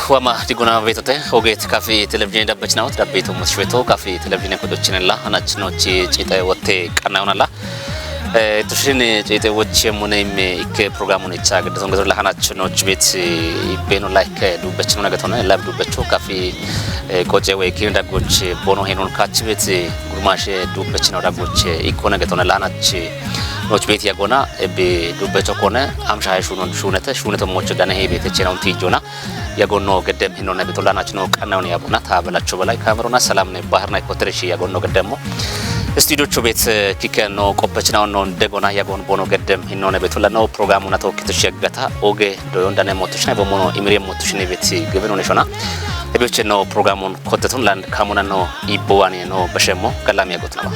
wama diguna vetote hoget kafi television dabbachnaut dabbeto musweto kafi television kodochinella anachnochi chite wotte qanawnalla tushine chite woche munem ikke programun ichag dizongezo la anachnochi bet ibeno like dubachno nagatona lab dubacho kafi koje we kinda goche bono henon kachbet gurmashe dubachno dagoche ikko nagatona la anachi noch bet yagona be dubacho kone amsha shunete moch gana he bet cheraun tijona yagonno gedem hinona betolanaachno qanaውን ያቡና ታበላቸው በላይ ካሜራና ሰላም ነው ባህርና ኮትረሽ ያጎኖ ገደሞ ስቱዲዮቹ ቤት ኪከኖ ቆበችናው ነው እንደጎና ያጎን ቦኖ ገደም hinona betolano ፕሮግራሙና ተወክተሽ ያገታ ኦጌ ዶዮንዳና ሞትሽና በሞኖ ኢምሬ ሞትሽኔ ቤት ግብን ሆነሽና እቤች ነው ፕሮግራሙን ኮተቱን ላንድ ካሙና ነው ይቦዋኔ ነው በሸሞ ከላም ያጎት ነው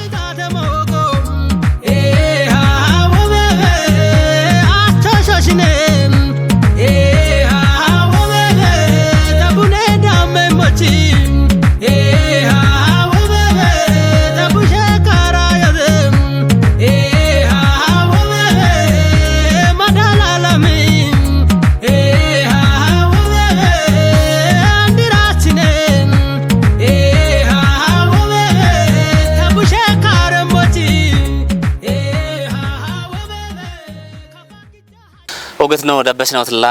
ኦገት ነው ዳበስናውት ላ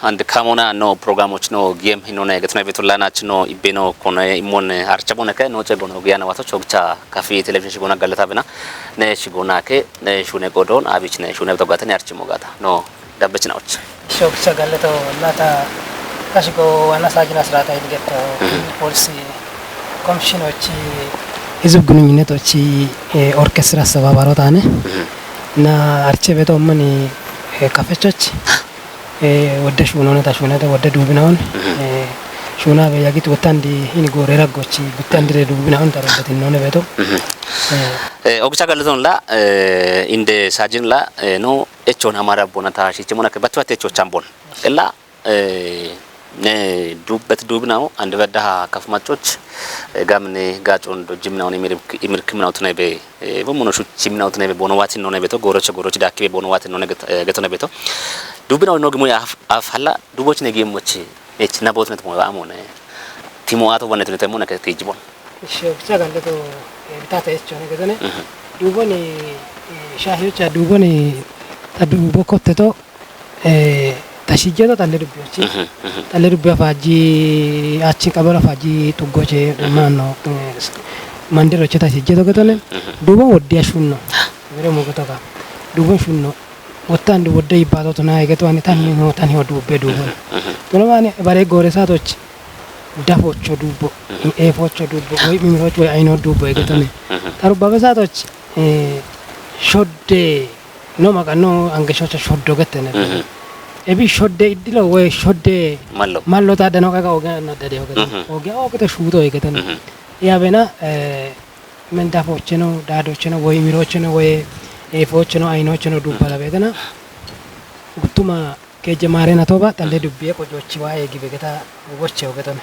አንድ ካሞና ነው ፕሮግራሞች ነው ጌም ሂኖና የገትና ቤቱላናች ነው ኢቤኖ ኮነ ኢሞን አርቸቦነከ ነው ጨጎነ ኦጊያና ዋቶች ኦግቻ ካፌ ቴሌቪዥን ሽጎና ጋለታብና ነሽጎና ከ ነሹነ ጎዶን አቢች ነሹነ ተጓተን ያርች ሞጋታ ነው ዳበስናውች ሾክቻ ጋለታው ላታ ካሽጎ ዋና ሳኪና ስራታ ይገታ ፖሊሲ ኮሚሽኖች ህዝብ ግንኙነቶች ኦርኬስትራ አስተባባሪታነ እና አርቸ ቤቶ ምን ካፌቾች ወደ ሹኖነታ ሹነታ ወደ ዱብናውን ሹና በያጊት ወታንዲ ሂኒ ጎሬራጎች ጉታንዲ ዱብናውን ተረበት ነው ቤቶ ኦግቻ ጋለቶንላ እንደ ሳጅንላ ኖ እቾን አማራ ቦናታ ሽችሞና ከበቷት እቾች አምቦን እላ ዱበት ዱብናው አንድ በዳሃ ከፍማጮች ጋምኔ ጋጮን ዶጅምናው ኢምርክምናው ተነበ በሞኖሹ ቺምናው ተነበ ቦኖዋት ነው ነቤቶ ጎሮች ዳክቤ ቦኖዋት ነው ነገቶ ነቤቶ ዱብናው ነው ግሞ አፋላ ዱቦች ነጌሞች እች ናቦትነት ሞ አሞነ ቲሞአቶ ወነት ነው ተሞነ ከትይጅቦን እሺ ብቻ ጋለቶ ታታየች ነው ገዘነ ዱቦኒ ሻሂዮቻ ዱቦኒ ታዱቦ ኮተቶ ታሽጀቶ ታለዱብ ያፋጂ አቺ ቀበራ ፋጂ ቱጎቼ ማኖ ማንደሮቼ ታሽጀቶ ገተነ ዱቦ ወዲያሹን ነው ወሬ ሞገቶጋ ዱቦ ሹን ነው ወታንዲ ወደ ይባቶት ና ይገቶ አኔ ታኒ ወዱ በዱቦ ቶለማኔ ባሬ ጎረሳቶች ዳፎቹ ዱቦ ኤፎቹ ዱቦ ወይ ሚሮች ወይ አይኖ ዱቦ ይገተነ ታሩ ባበሳቶች ሾዴ ነው ማቀኖ አንገሾች ሾዶ ገተነ ኤቢ ሾዴ ይድሎ ወይ ሾዴ ማሎ ታደነው ካጋ ወገና ደደው ገተነ ወገው ወቀተ ሹቶ ይገተነ ያበና መንዳፎች ነው ዳዶች ነው ወይ ሚሮች ነው ወይ ኤፎች ነው አይኖች ነው ዱባላ ቤተና ጉቱማ ከጀማሬና ቶባ ታለ ዱቤ ቆጆች ዋይ ግበገታ ወቸው ገተነ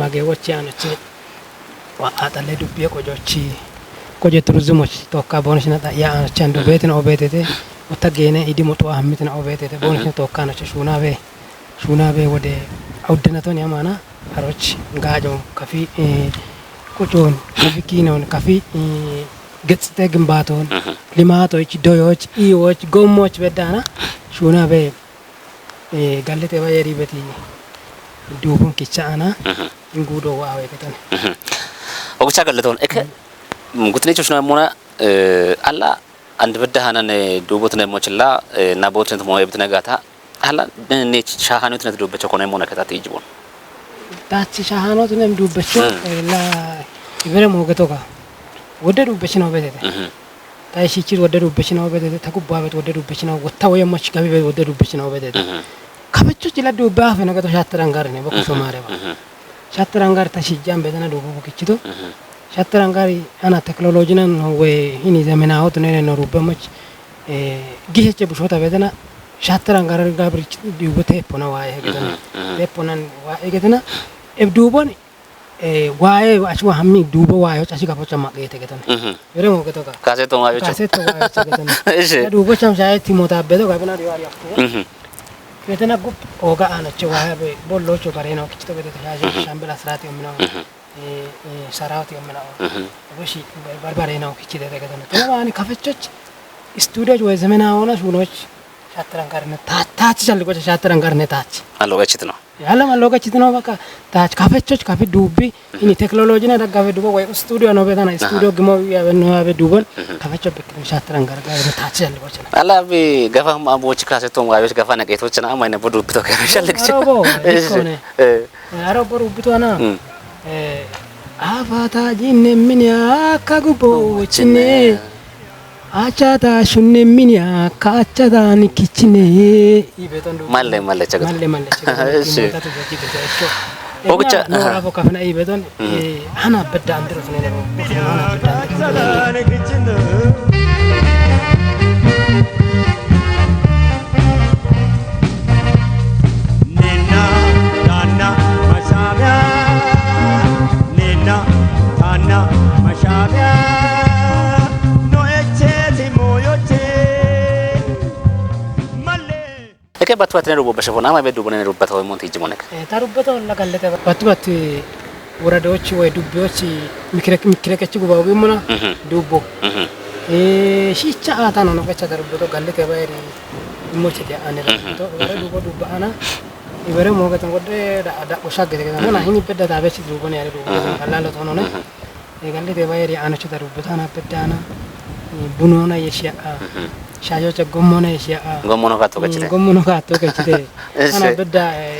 ማጌ ወች ያነች ዋአታለ ዱቤ ቆጆች ቆጀት ሩዝሞች ቶካ ቦነሽና ያ አንቻንዶ ቤት ነው ቤቴቴ ወታገነ ኢዲ ሞቶ አህምት ነው ቤቴቴ ቦነሽ ቶካ ነች ሹናቤ ወደ አውድነቶን ያማና አሮች ጋጆ ከፊ ቁጮን ከፊኪኖን ከፊ ገጽተ ግንባቶን ሊማቶች ዶዮች ኢዎች ጎሞች በዳና ሹናቤ ጋለቴ ባየሪ በቲ ዱቡን ኪቻና እንጉዶ ዋው የከተነ ኦግቻ ጋለቶን እከ ጉትኔቾች ነው ሞና አላ አንድ በዳሃናን ዱቦት ነው ሞችላ እና ቦትነት ሞይ ብትነጋታ አላ ነች ሻሃኖት ነው ዱበቸው ኮነ ሞና ከታት ይጅቦን ታች ሻሃኖት ነው ዱበቸው ላ ይበረ ሞገቶጋ ወደ ዱበች ነው በተተ ታይሺቺ ወደ ዱበች ነው በተተ ተኩባበት ወደ ዱበች ነው ወታው የማች ጋቢ ወደ ዱበች ነው በተተ ከበቾች ለዱባ ፈነገቶ ሻተራን ጋር ነው በኮሶ ማረባ ሻተራን ጋር ታሽጃን በተና ዱቦ በክችቶ ሻተራን ጋር አና ቴክኖሎጂና ነው ወይ ሂኒ ዘመናውት ነው ሩበሞች ጊሄቸ ብሾታ በተና ሻተራን ጋር ጋብሪ ዱቦቴ ፖና ዋይ ገተና ለፖናን ዋይ ገተና እብዱቦን ዋይ አሽዋ ሀሚ ዱቦ ዋዮች አሽጋ ፖቻ ማቀየተ ገተና ወሬ ሞገቶጋ ካሴቶ ዋዮች ገተና እሺ ዱቦ ቻም ሻይ ቲሞታ በዶ ጋብና ዲዋሪ አፍቶ Betena gup oga ana cewa be bollo cho bareno kichto bete shaje shambela srati omna sarati omna boshi barbareno kichide de gadana tawani kafechoch studio ወይ ዘመናዊ ሹኖች ሻትራንጋርነ ታች ቻልቆ ሻትራንጋርነ ታች አሎጋችት ነው ያለም አሎጋችት ነው በቃ ታች ካፈቾች ካፊ ዱቢ እኒ ቴክኖሎጂ ነው ደጋፈ ዱቦ ወይ ስቱዲዮ ነው በታና ስቱዲዮ ግሞ ያበነ ያበ ዱቦን ካፈቾ በክም ሻትራንጋር ጋር ታች ቻልቆ ቻ አላቢ ገፋም አቦች ካሰቶም ዋዮች ገፋ ነቀይቶች ና ማይነ ቡዱብቶ ከሻልቅች አሮቦ ሩብቶና አፋታ ጂነ ምን ያካጉቦችኔ አቻታ ሹኔ ሚኒያ ካቻታ ንኪችኔ ይበተንዱ ማለ ቸገ ማለ እሺ ኦግቻ ኖራ ፎካፍና ይበተን አና በዳ አንድሮት ነው አና በዳ ንኪችኔ ኔና ታና ማሻቢያ ኔና ታና ማሻቢያ Eke batbat ne rubo bashafona ma be dubone ne rubata ወይ ሞንት ይጅሞነክ ታሩበታ ወላ ካለተ batbat ወረዳዎች ወይ ዱቤዎች ሚክረከች ጉባው ቢሙና ዱቦ ሺቻ አታ ነው ነው ከቻ ታሩበቶ ካለተ ባይሪ ሞቸ አነ ቶ ዱቦ ዱባ አና ይበረ ሞገተን ወደ ዳ ወሻገደ ገና ሆና ህኝ በደታ በች ዱቦን ያለ ዱቦ ካላለ ሆኖ ነው የጋለተ ባይሪ አነች ታሩበታ ና በዳና ቡኖና የሺያ ሻዮች ጎሞነ የሺያ ጎሞኖ ካቶ ከችቴ አና በዳ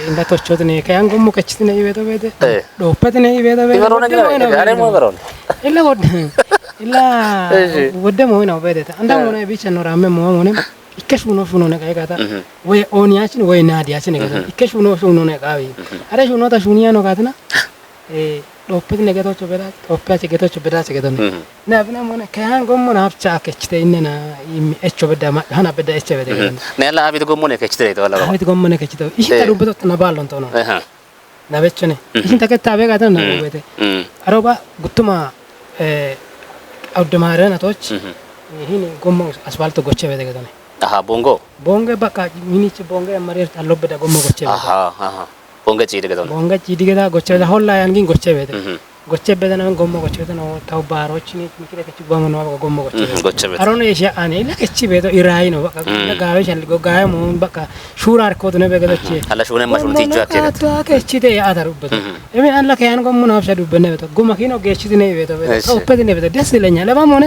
እንደቶቾት ነው ከያን ጎሞ ከችት ነው ይበቶ በደ ዶፐት ነው ይበቶ በደ ይበሮነ ጋር አሬ ሞበሮን ኢላ ወደ ሞይ ነው በደ አንዳ ሞነ ቢቸ ነው ራመ ሞነ ይከሽ ሹኖ ነው ካይጋታ ወይ ኦኒያችን ወይ ናዲያችን ነው ይከሽ ሹኖ ነው ካዊ አሬ ሹኖ ታ ሹኒያ ነው ካትና ዶፐት ነገቶች በዳ ዶፐት ነገቶች በዳ ሰገደነ ናብና ሞነ ከያን ጎሞ ናፍቻ ከችተ ኢነና እቾ በዳ ማሃና በዳ እቸ በደ ነላ አቢት ጎሞ ነው ከችተ ይተዋላ አቢት ጎሞ ነው ከችተ ይሽ ተሩበቶ ተናባሎን ተው ነው ናበቸነ ይሽን ተከታበ ጋታ ነው በደ አሮባ ጉቱማ አውደማረ ናቶች ይሄን ጎሞ አስፋልት ጎቸ በደ ገደነ ቦንጎ በቃ ሚኒች ቦንጎ ያመረር ታሎበዳ ጎሞ ጎቸ በደ ቦንጋ ቺዲ ገዳ ጎቸ በደ ሆላ ያንጊን ጎቸ በደ ጎቸ በደ ነው ጎሞ ጎቸ በደ ነው ታው ባሮች ኒ ሚክለከች ጎሞ ነው ጎሞ ጎቸ በደ አሮነ የሺ አኔ ለከቺ በደ ኢራይ ነው በቃ ጋዌ ሸልጎ ጋዌ ሞን በቃ ሹራር ኮት ነው በገዶች አላ ሹነ ማሹን ቲጁ አከተ ከቺ ደ ያታሩበት እሚ አላ ከያን ጎሞ ነው አፍሸዱ በነ በደ ጎማ ኪኖ ገቺ ነ በደ በደ ኦፐት ነ በደ ደስ ይለኛል ለማም ሆነ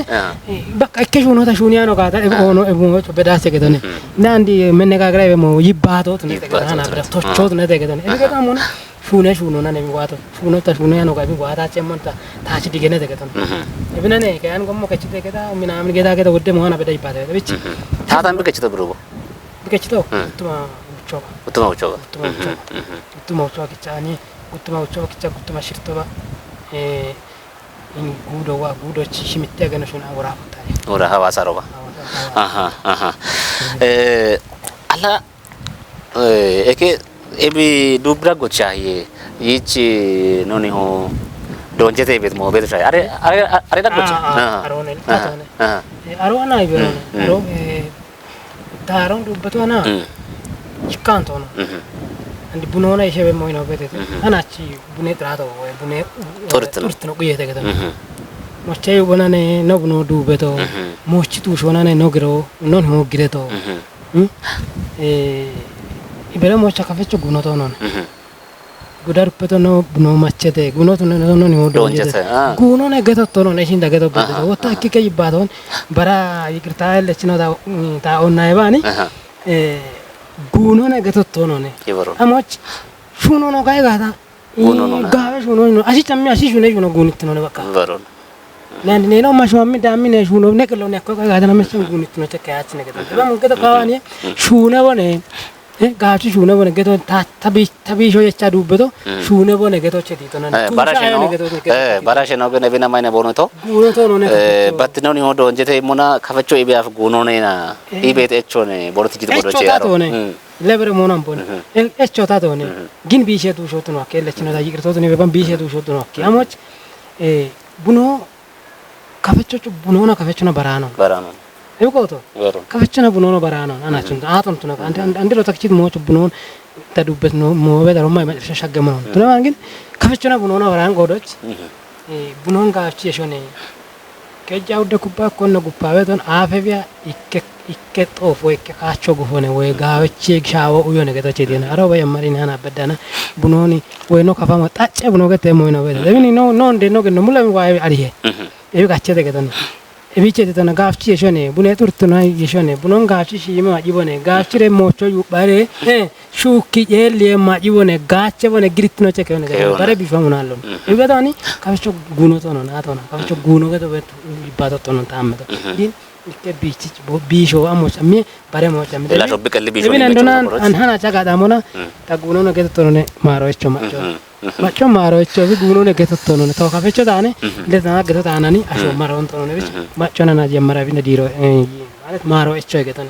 በቃ ከሹ ነው ታሹኒያ ነው ጋታ ሆኖ እቦች በዳስ ገደነ እና እንዲ መነጋገሪያ በሞ ይባቶት ነው ተገና ብረ ቶቾት ነው ተገደነ እገዳም ሆነ ሹኖ ነው የሚዋቶ ሹኖ ታሹኖ ያኖ ጋቢ ዋታ ቸሞንታ ታች ዲገነ ተገተነ እብነነ ከያን ጎሞ ከቺ ተገዳ ምናምን ገዳ ወደ መሆና በዳይ ባታ ለብቻ ታታም በከችቶ ብሩቦ በከችቶ ኡቱማ ኡቾ ከቻኒ ኡቱማ ኡቾ ከቻ ኡቱማ ሽርቶባ ኢን ጉዶች ሽምት ያገነሹና ወራ ሐዋሳ ሮባ አላ ኤኬ ኤቢ ዱብራ ጎቻዬ ይቺ ኖኒ ሆ ዶንጀቴ ቤት ሞ ቤት ሻይ አሬ ዳቆች አሮነ ታታነ አሮና ይበሮነ አሮ ታሮን ዱበቶና ይካንቶ ነው እንዲ ቡኖና ይሸበ ሞይ ነው ቤት አናቺ ቡኔ ጥራቶ ወይ ቡኔ ጡርት ነው ጉየተ ገተ ሞቼ ወናኔ ነው ቡኖ ዱበቶ ሞቺቱ ሾናኔ ነው ግሮ ኖን ሆ ግሬቶ ኢበረ ሞቻ ከፈቹ ጉኖቶ ነው ጉዳርበቶ ነው ቡኖ ማቸተ ጉኖቶ ነው ነው ዶንጀተ ጉኖ ነገቶ ነው ነሽን ደገቶ በደ ወታ ከከ ይባቶን በራ ይቅርታ ያለች ነው ታውና ይባኒ ጉኖ ነገቶ ነው ነው አሞች ሹኖ ነው ጋይጋታ ጋሽ ሹኖ ነው አሲጨም አሲሹ ነው ጉኒት ነው በቃ በሮን ለአንድ ነው ማሽማም ዳሚ ነው ሹኖ ነቅሎ ነው ጋታ ነው መስን ጉኒት ነው ተካያች ነገቶ በመንገተ ካዋኒ ሹኖ ወኔ ጋቹ ሹነ ቦነ ገቶ ታቢሾ የቻ ዱበቶ ሹነ ቦነ ገቶ ቸዲቶ ነው ባራሽ ነው ገነ በና ማይነ ቦኖቶ ነው በትነው ነው ሆዶ እንጀቴ ሞና ከፈቾ ኢቢያፍ ጉኖ ነና ኢቤት እቾ ነው ቦሎት ጂት ቦሎች ያሮ ለብረ ሞናም ቦነ እቾ ታቶ ነው ግን ቢሸቱ ሾት ነው አከለች ነው ታይቅርቶት ነው በባም ቢሸቱ ሾት ነው አሞች ቡኖ ከፈቾ ቡኖና ከፈቾ ነው በራ ነው Ebukoto. Kafachana bunono barano anachun aton tuna andiro takchit moch bunon tadubet no mobe daroma shaggamon tuna mangin kafachana bunono baran godoch bunon gachi shone kejawde kubba konno guppawe ton afebia ikke tofo ikke kacho gufone we gaweche shawo uyone geto chedina aroba yamarina na bedana bunoni we no kafamo tache bunoge temo ino we devini no nde no gno mulam wa arihe ebi gachete geton ebiche tana gafchi yeshone bune turtuna yeshone bunon gafchi shima jibone gafchire mocho yubare shuki yelle ma jibone gache bone gritno cheke one bare bifamunallo ebigadani kafcho guno tono na tona kafcho guno geto bet ibato tono tammeto din ikke bichi bisho amos ami bare mo chambe la robbe kalli bisho ni ndona anhana chaga damona ta guno no geto tono ne maro echo macho maro echo bi guno ne geto tono ne to kafcho dane le dana geto danani asho maro tono ne macho na jemmara bi ne diro ማለት ማሮ እቾ ይገተነ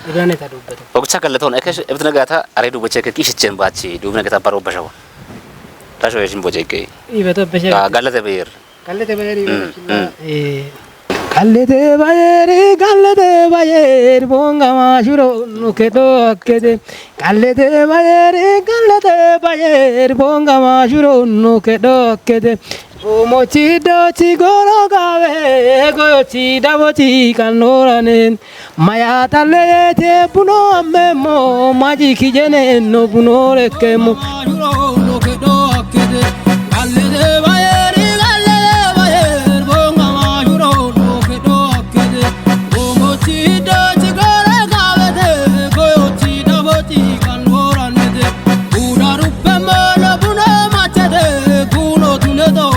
ይብላኔ ታዱበት ወግቻ ከለቶን እከሽ እብት ነገታ አሬዱ በቸከ ቂሽቸን ባቺ ዱብ ነገታ ባሮ በሻው ታሾ የሽን ቦጀከ ይበተ በሸ ጋለተ በየር ጋለተ ባየር ቦንጋ ማሹሮ ኑከቶ አከደ ጋለተ ባየር ቦንጋ ማሹሮ ኑከቶ አከደ Omochi dochi goro gawe goyochi dabochi kanorane mayata lete buno amemo maji kijene no buno rekemo no kedo akede galle bayeri bonga majuro no kedo akede omochi dochi goro gawe goyochi dabochi kanorane udaru pemo no buno machede kuno tunedo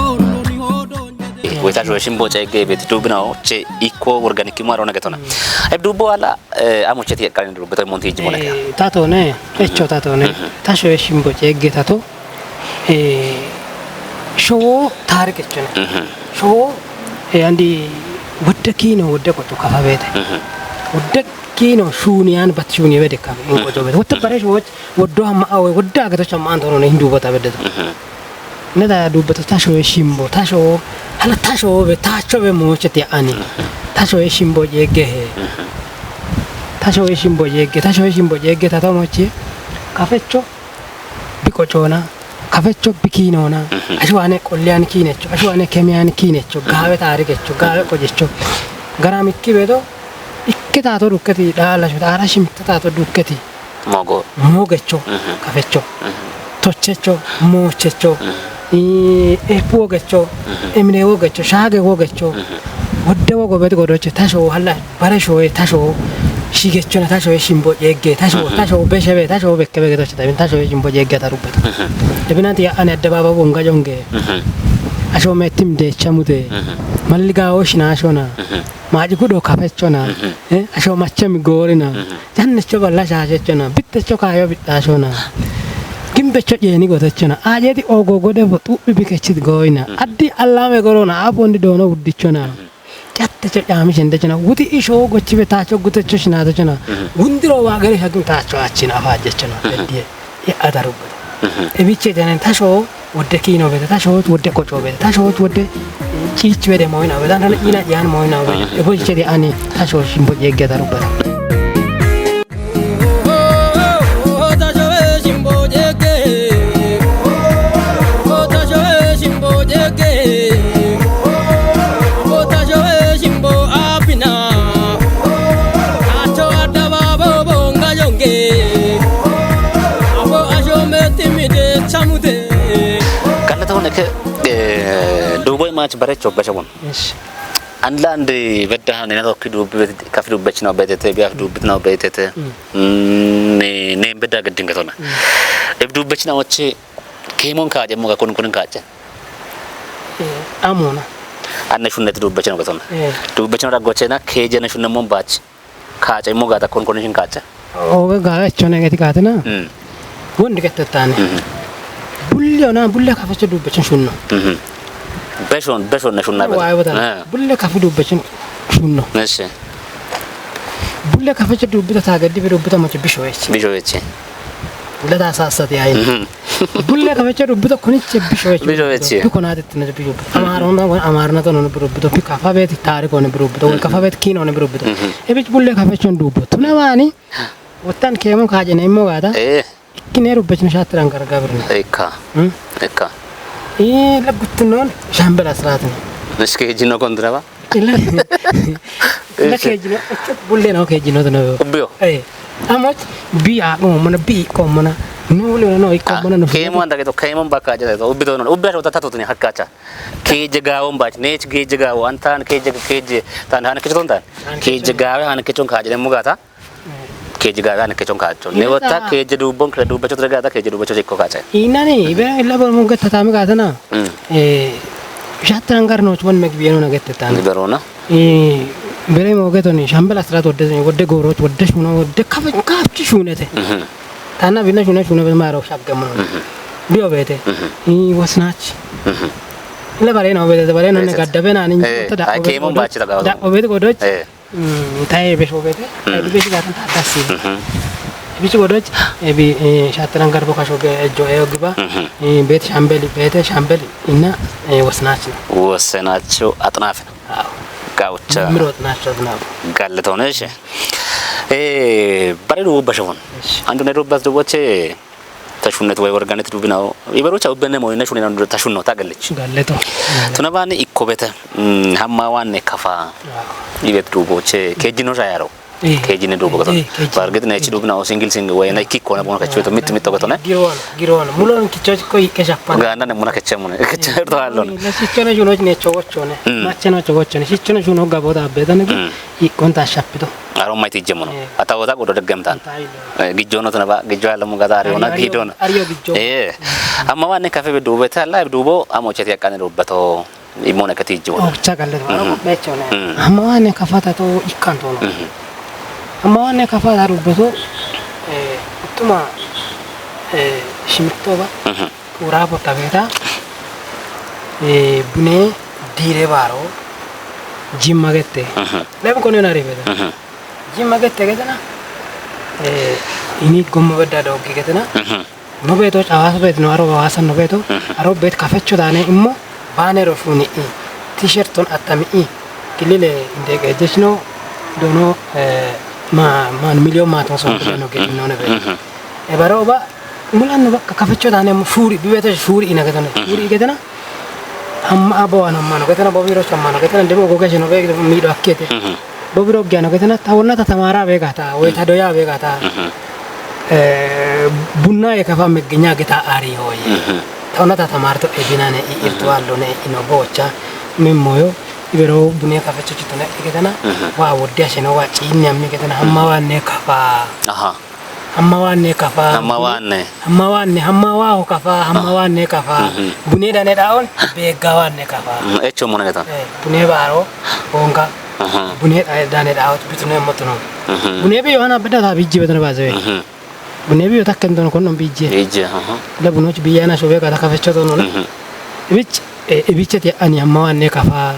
ወይታ ጆሽን ቦጨ ገቤት ዱብናው ቼ ኢኮ ኦርጋኒክ ማሮ ነገተና አብዱቦ አላ አሞቸት የቀረን ዱብተ ሞንቴ ጅ ሞለካ ታቶነ እቾ ታቶነ ታሾ ሽን ቦጨ ገታቶ ሾ ታሪክ እቾነ ሾ አንዲ ወደኪ ነው ወደቆቶ ካፋቤት ወደኪ ነው ሹኒያን ባትሹኒ በደካ እንቆጆ ቤት ወተበረሽ ወዶ ማአው ወዳ ገቶች ማንቶ ነው እንዱ ቦታ በደተ ነዳ ዱብተ ታሾ ሽምቦ ታሾ hala tasho be tacho be mochete ani tasho e shimbo yege tasho e shimbo yege tato mochi kafecho bikochona kafecho bikinona ashwane qolyan kinecho ashwane kemyan kinecho gawe tarigecho gawe qojecho garamikki bedo ikke tato dukkati dala sho dara shimta tato dukkati mogecho kafecho tochecho mochecho epuogecho emnewogecho shagewogecho woddewogo godoche tasho halla baresho tasho shigecho na tasho shimbo yegge tasho beshebe tasho bekkebe gedoche tabin tasho shimbo yegge tarubeto debinati ane addababa bonga jonge asho metim de chamude malliga oshina ashona maji kudo kafechona asho machemi gorina jannecho balla shashechona bittecho kayo bitashona kimbecho jeni gotechona ajeti ogo gode botu bikechit goina addi allame gorona apondi dono uddichona cattecho jami shendechona wuti isho gochibe tacho gutecho shinadechona gundiro wagere hagin tacho achina afajechona edie ya adarubo ebiche jenen tasho wodde kino bede tasho wodde kocho bede tasho wodde chich bede moina bede andana ina yan moina bede eboche de ani tasho shimbo yegge adarubo ዱቦይ ማች በረቾ በሸውን አንላንድ በዳህን ነው ከዱበት ከፍዱበት ነው በተተ ቢያፍዱበት ነው በተተ ኔ በዳ ገድንገቶና እብዱበት ነው ወጪ ከሞን ካጀ ሞጋ ኮንኩን ካጨ አሞና አነሹነት ዱበት ነው ገቶና ዱበት ነው ዳጎቸና ከጀነሹ ነሞን ባች ካጨ ሞጋ ታ ኮንኩንሽን ካጨ ኦገ ጋቸ ነገቲ ካተና ወንድ ከተታነ ቡልዮና ቡለ ካፈቸ ዱበችን ሹን ነው በሾን ነሹና ቡለ ካፈ ዱበችን ሹን ነው እሺ ቡለ ካፈቸ ዱበታ ታገዲ በዱበታ ማቸ ቢሾየች ለታሳሰት ያይ bulle kafecho dubbuto kunichi bishovechi bikonaatetti ne bisho amaarona to non dubbuto pi kafa beeti taariko ne dubbuto wal kafa beeti kino ne dubbuto ebich bulle kafecho dubbuto tunawani wottan keemo kaajene immo gaada ikkine rubbechno shaatran gargabirne ekka labutnon shambala sraatne neske jino kondraba la kejino bulle no kejino to no obyo amoch biya mo mona bi ko mona no le no ko mona no kemo anda to kemo baka jada to obyo no obyo to tatu ni hakkacha ke jagawo mbach nech ke jagawo antan ke tan han ke ton tan ke jagawo han ke ton kaje mugata ke jagawo han ke ton kajo ne wata ke jedu bon ke du bacho tragata ke jedu bacho ko kacha inani ibe illa bol mo gata tami gata na shatran garno chon megbieno na gette tan berona bere mo gato ni shambala strat wodde goroch wodde shuno wodde kafchi shunete tana bina shuna be maro shaggamno bio bete wasnach le bare no bete bare no ne gaddabe na ni da ke mo bachi daga da obete godoch tay be shobete be shi gatan dasi bichi godoch ebi shatran garbo kashoge jo eogiba bet shambeli ina wasnach atnaf ጋውቻ ምሮት ናቸው ነው ጋለተው ነሽ ባሬዶ በሸውን አንዱ ነሮበት ደቦቼ ተሹነት ወይ ኦርጋኒክ ዱብናው ይበሮቻው በነሞ ነሹ ነው ተሹነው ታገለች ጋለተው ተነባኒ ኢኮቤተ ሐማዋን ከፋ ይበት ዱቦቼ ከጂኖ ሻያረው ከጂነ ዱቦ ገቶ ባርገት ነች ዱብናው ሲንግል ወይ ነኪ ኮነ ቦነ ከቸው ሚት ገቶ ነ ጊሮን ሙሉን ኪቾች ኮይ ከሻፋ ጋና ነሙና ከቸሙነ ከቸርቶ አለው ለሲቸነ ጁኖች ነቸው ወቾነ ማቸነ ወቾነ ሲቸነ ጁኖ ጋቦታ በደነግ ይቆንታ ሻፍቶ አሮን ማይት ይጀምሩ አታወታ ጎዶ ደገምታን ግጆኖ ተነባ ግጆ ያለሙ ጋዳሪ ሆና ጊዶን አማዋን ካፌ በዱበታ ላይ ዱቦ አሞቸት ያቃነ ዱበቶ ኢሞነ ከትይጆ ኦቻ ጋለ ነው በቸነ አማዋን ካፋታቶ ይካንቶ ነው አማዋን ካፋታ ዱበቶ ቱማ shimitoba urabo tabeta bune dire baro jimmagette lebe kono na ribeda jimmagette gedana ini gommo bedda doggi gedana no beto chawas bet no aro wasan no beto aro bet kafecho dane immo banero funi t-shirt ton atami kilile indege jesno dono man million ma ton so no ge no ne be e baroba mulan bakka kafecho dane furi bibete furi ina gedana furi gedana amma abona mano gedana bobiro chamano gedana demo goge no be mi do akkete bobiro gyano gedana tawonna tamara be gata we tadoya be gata bunna e kafa megnya geta ari hoye tawonna tamarto e binane irto allone ino bocha memmoyo ibero bunne kafecho chitone gedana wa wodya sheno wa chinni ammi gedana amma wanne kafa hammawanne kafa hammawa kafa bune dane daon be gawanne kafa echo mona gata bune baro bonga bune dane daot bitune motono bune be yohana beda ta bijje betana baze bune be yotakkendo kono bijje la bunoch biyana shobe kata kafecho to non ebichete ani hammawanne kafa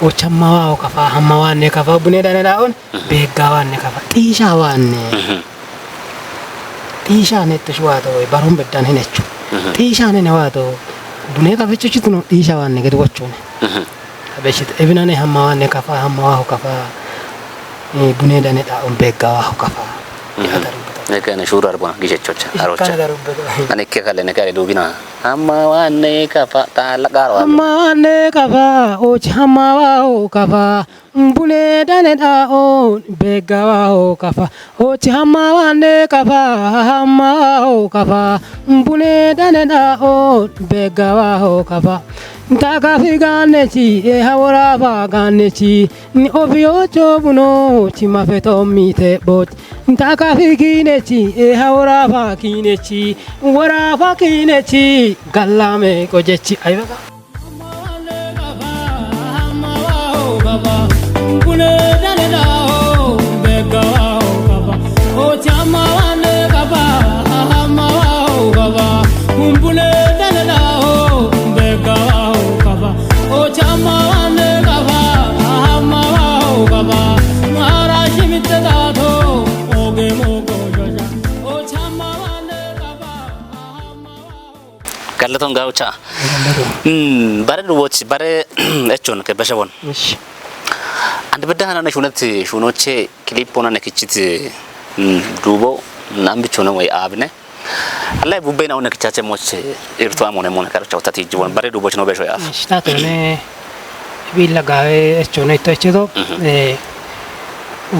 o chammawa kafa hammawanne kafa bune dane daon be gawanne kafa tishawanne Tisane tshwato e baron beddan henechu tisane newato bune kafecho chituno tishawanne gedu wachone abeshit ebinane hammawanne kafa hammawa kafa bune dane da on begga kafa nekane shurar bona gichechocha arocha aneke kale nekare dubina hammawanne kafa talagaro hammawanne kafa o hammawa kafa bune dane da on begga kafa o hammawanne kafa hammawa kafa bune dane da on begga kafa Taka figanechi e hawara baganechi ni obio chobuno chimafeto mite bot Taka figinechi e hawara baginechi wara baginechi galame kojechi ayaka baba bune dane da o bega baba o chama wane baba hama baba bune dane da o bega baba o chama wane baba hama baba mara shimite da do oge mogo joja o chama wane baba hama galaton gaucha bare duwoch bare echon ke bashawon እሺ አንድ በዳና ነሽ ሁለት ሹኖቼ ክሊፕ ሆነ ነክቺት ዱቦ ናምብቾ ነው ወይ አብነ አላይ ቡቤናው ነክቻቸ ሞች ኢርቷም ሆነ ሞነ ካርቻው ታቲጅቦን bare duboch no besho yaf statone villa gawe echon itochedo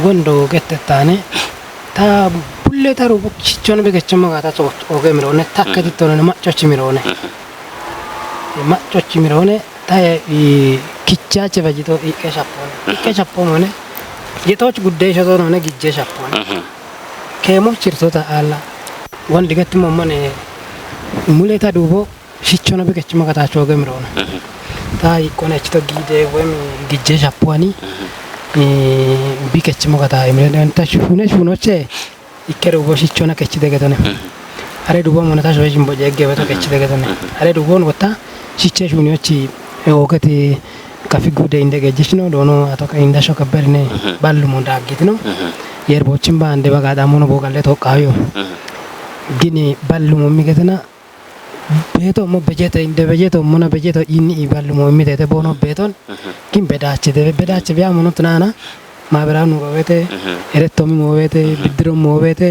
gondo getetane ta bulle taru chichon begechmo gata to oge mirone takketitone maccochi mirone ta kichache bajito ike shapone yetoch guddey shodo no ne gijje shapone kemo chirtota alla wandi gatti momone muleta dubo shichono begechmo gata to oge mirone ta ikone chito gide wem gijje shapwani bikechmo gata imren ta shunoche ikkere ubo shichona kechide gedone are dubo monata shoye jimbo jegge beto kechide gedone are dubo wota shiche shuniochi ogati kafi gude indege jishno dono atoka indasho kaberne ballu monda gitno yerbochim ba ande baga da mono bogalle to qayo gini ballu mo migetna beto mo bejeto inde bejeto mona bejeto inni ballu mo mitete bono beton kim bedache bia mono tunana mabranu gowete erettomi movete bidro movete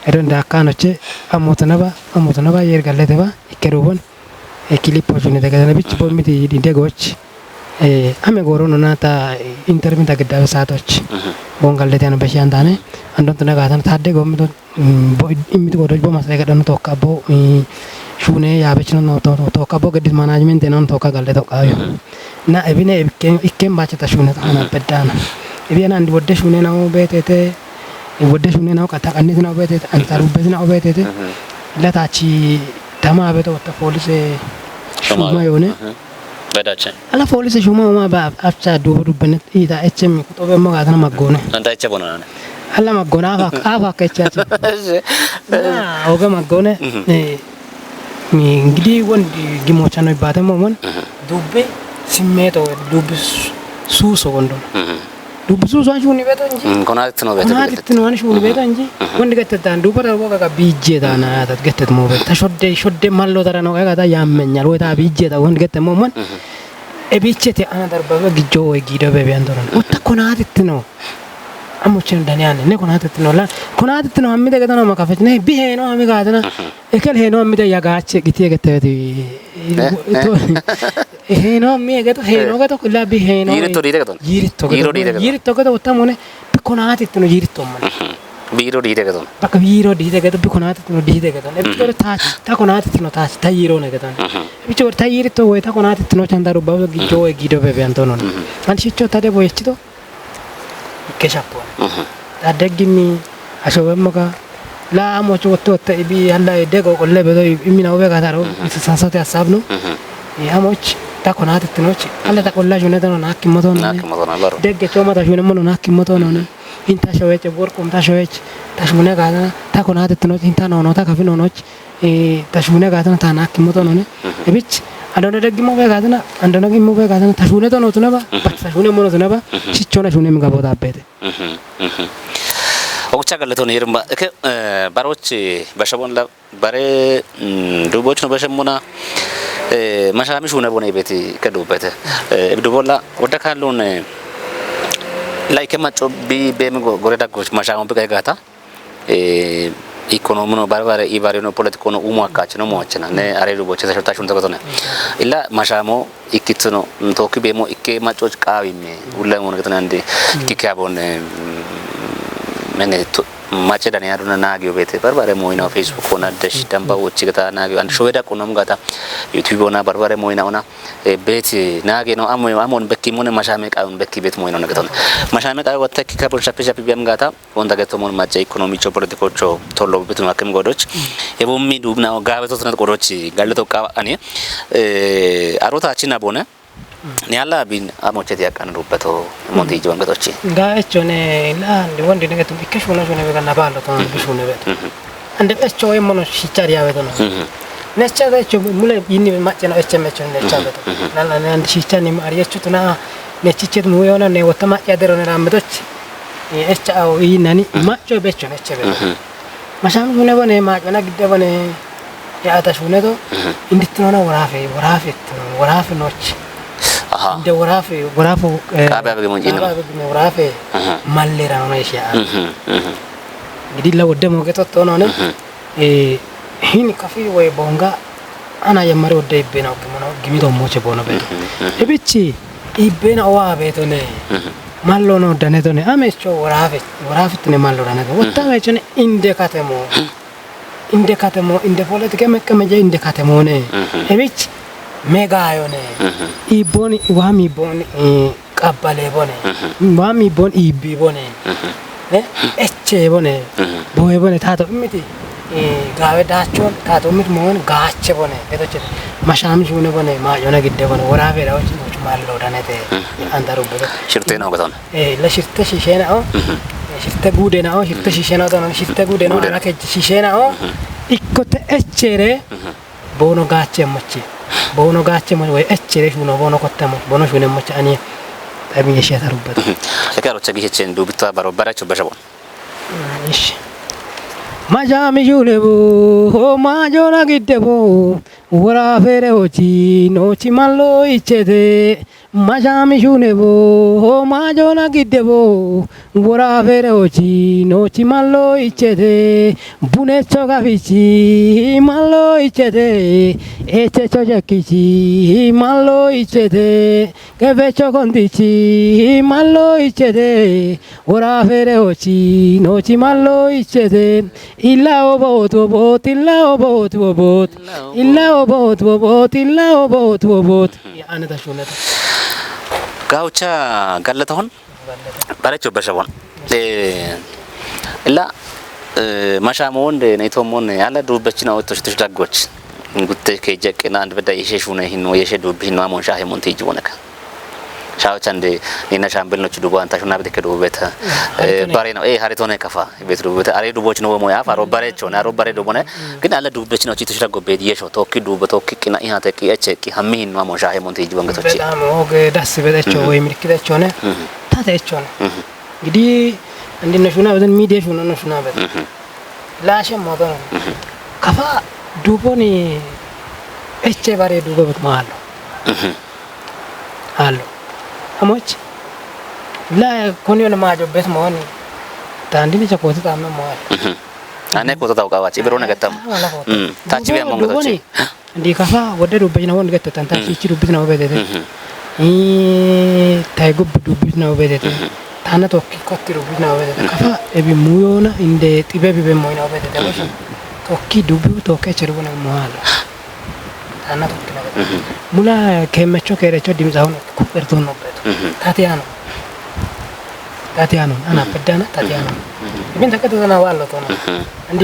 eronda kanoche amotanaba yergallete ba ikerubon ekilipo june daga na bich bomiti dinde goch ame goro nonata intermita gedda saatoch bongallete an bashantane andon tunaga tan tadde gomito bo imit godoj bo masale gadan to kabo shune yabechno no to kabo gedis management non to ka galle to kayo na ebine ikem bachata shune ta bedana ebina andi wodde shune na betete wodde shune na ka takanit na betete antaru bezna betete latachi tama beto ta police shuma yone bedache ala police shuma ma ba afcha dubu benet ida hm to be mo ga magone anta eche bonana alla magona ava kechachi oga magone mi ngidi wondi gimochano ibate momon dubbe simmeto dubbe suso gondo dubbe suso anjuni beto nji konat no beto konat no anjuni beto nji wondi gette tan dubbe dal boga ga bijje dana ta gette mo beto shodde mallo darano ga ta yammenyal wota bijje da wondi gette momon e bichete ana darba gijjo e gido be biandoron otta konat no amochen daniane ne konat no ammide gadana makafetne biheno amiga adana ekel heno ammide yagache gitiye geteti heno miyegeto heno gato kulla biheno yirito gato otamone konat no yirito man biro dide gadon baka biro dide gato konat no dide gato e biro ta konat no ta yiro ne gato e biro ta yirito we ta konat no chandaru bawo gijjo e gido be biandonon an shicho tade boyechito keshapo adegimi ashobemaka la amocho to ibi alla edego kolle bedo imina obega taro sasate asabno amoch ta konat tinochi alla ta kolla june tano nakimoto no degge choma ta june mono nakimoto no inta showeche borkum ta showeche ta june ga ta konat tinochi inta no ta kafino nochi ta june ga ta nakimoto no ebich andona degimo be ga na andona gimo be ga na ta june to no tunaba ta june mono tunaba sichona june mi gabo ta bete ocha galleton hirma ke baroch bashabon la bare duboch no bashamuna mashami shune bone beti kedubete dubola oda kallon like macho bi bem goreda goch mashamo be gata economy no barbare ibare no politico no umo akache no mochna ne are duboch sa shota shun tagotone illa mashamo ikitno toki bemo ikke macho qawime ulla mon gatana ande kikabon mene macedani aduna nagio bete barbare moina facebook ona dash damba wochigata nagio and showeda konom gata youtube ona barbare moina ona bete nage no amon bekki mon mashame qaun bekki bet moina nagaton mashame qaw watak kabul shapi biam gata onda gato mon macha economy cho politico cho tollo betun akem godoch ebommi dubna gabeto tnat godoch galleto qa ani arota china bone nialla bin amocheti yakanrubeto monti jongatochi gaechone la ndi wondi negetu ikeshuna shune be kana ballo to bishune bet ande echo e mono shichari yaweto no necha echo mule yinni macce no echo mecho necha beto nalla ne andi shichani mari echo tuna ne chichet mu yona ne wotama yadero ne ramdochi echo au yinani maccho becho necha beto masham shune bone maccho na gidde bone ያታሹነዶ እንድትኖና ወራፌ ኖች እንደ ወራፉ ካባ በግሞንጂ ነው ወራፌ ማሌራ ነው ይሻ እንግዲህ ለወደ ሞገቶት ሆኖ ነው ይህን ከፊ ወይ ቦንጋ አና የማሪ ወደ ይቤናው ግሚቶ ሞቼ ቦኖ ቤት እብቺ ይቤና ዋ ቤቶኔ ማሎ ነው ደነቶኔ አሜቾ ወራፊት ነው ማሎ ደነቶ ወጣመችን እንደ ከተሞ እንደ ፖለቲካ መቀመጫ እንደ ከተሞ ነው እብቺ ሜጋ አይሆነ ይቦን ዋሚ ቦን ቀበሌ ቦነ ዋሚ ቦን ይቢ ቦነ እቼ ቦነ ቦይ ቦነ ታቶ እምቲ ጋዌ ዳቾን ታቶ ምት መሆን ጋቸ ቦነ ቤቶች ማሻምሽ ሆነ ቦነ ማዮነ ግደ ቦነ ወራቤ ዳዎች ነው ማለው ዳነተ አንታሩበ ሽርቴ ነው ገቶን ለሽርተ ሽሼናው ሽርተ ጉዴናው ሽርተ ሽሼናው ተነ ሽርተ ጉዴናው አራከ ሽሼናው ኢኮተ እቼሬ ቦኖ ጋቸ መቼ ቦኖ ጋቸ ወይ እቼሬ ሹኖ ቦኖ ኮተሞ ቦኖ ሹነ መቼ አኒ ታቢ የሻታሩበት ለካሮች ጊዜችን ዱብታ ባሮባራቸው በሸቦን እሺ ማጃሚ ጁሌቦ ማጆና ግደቦ ወራፌሬዎቺ ኖቺ ማሎ ይቼቴ ማጃሚ ጁሌቦ ማጆና ግደቦ ወራፌሬዎቺ ኖቺ ማሎ ይቼቴ ቡኔቾ ጋፊቺ ማሎ ይቼቴ ኤቼቾ ጀኪቺ ማሎ ይቼቴ ገፌቾ ኮንቲቺ ማሎ ይቼቴ ወራፌሬዎቺ ኖቺ ማሎ ይቼቴ ኢላኦ ቦት ኢላኦ ቦት ያነታ ሹነታ ጋውቻ ጋለታውን ባረቸው በሸቦን ኢላ ማሻሞን ነይቶሞን ያለ ዱበችና ወጥቶሽ ተዳጎች እንጉቴ ከጀቀና አንድ በዳ የሸሹነ ይሄን ነው የሸዱብኝ ነው አሞን ሻሄ ሞንቴ ይጅቦነካ ሻውቻ እንደ ኒና ሻምበል ነው ዱባ አንታሹና በተ ከዱበተ ባሬ ነው ሀሪቶነ ከፋ ቤት ዱበተ አሬ ዱቦች ነው ሞያ ፋሮ ባሬቸው ነው ባሬ ዱቦነ ግን አለ ዱበች ነው ቺ ተሽራጎበት የሾ ቶኪ ዱበ ቶኪ ቂና ይሃ ተቂ እቸቂ ሀሚን ነው አሞን ሻሄ ሞንቴ ይጅቦንገቶች በጣም ኦገ ዳስ በደቸው ወይ ምልክታቸው ነው ታታቸው ነው እንግዲህ እንድነሹና በደን ሚዲያ ሹና ነው ሹና በደ ላሸ ሞቶ ነው ከፋ ዱቦኒ እቸ ባሬ ዱበበት ማአሎ አሎ አሞች ላ ኮኒዮ ለማጆበት መሆን ታንዲኒ ቸኮት ታመ መዋል አነ ኮቶ ታውቃዋጭ ብሮ ነገተም ታቺ ቢያ መንገቶች እንዲ ከፋ ወደ ዱበጅ ነው ወንገተታን ታቺ እቺ ዱብት ነው በደተ ታይጉብ ዱብት ነው በደተ ታነ ቶኪ ኮቲ ዱብት ነው በደተ ከፋ እቢ ሙዮና እንደ ጥበብ በሞይ ነው በደተ ቶኪ ዱብ ቶከ ቸርቦ ነው መዋል ታነ ቶኪ ነው ሙላ ከመቾ ከረቾ ዲምዛውን ኩርቶ ነው ታቲያኖ አና በዳና ታቲያኖ ግን ተከተተና ዋለው ነው እንዲ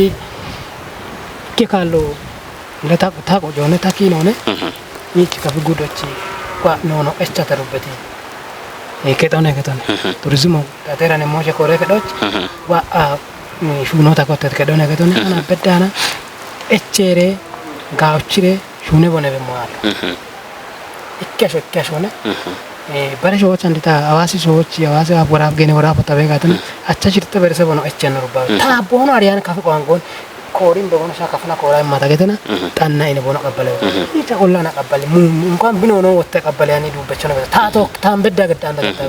ከካሎ ለታቆ ጆነ ታኪ ነው ነ ይቺ ከፍጉዶች ቋ ነው እቻ ተሩበት ከጠነ ቱሪዝሙ ታተራነ ሞጀ ኮረ ከዶች ዋ ሹኖ ታቆተት ከዶነ ከዶነ አና በዳና እቼሬ ጋውችሬ ሹነ ቦነ በመዋል እከሽ ሆነ በረሾች አንዲታ አዋሲ ሰዎች ያዋሲ አቦራፍ ገኔ ወራፍ ተበጋትን አቻችርተ በረሰብ ነው እቸነሩባ ታቦኑ አሪያን ካፍ ቋንቆን ኮሪም በሆነ ሻካፍና ኮራይ ማታገተና ጣና አይነ ቦነ ቀበለ ይታ ኦላና ቀበለ እንኳን ቢኖ ነው ወተ ቀበለ ያኔ ዱበቸ ነው ታቶ ታምበዳ ገዳ አንተ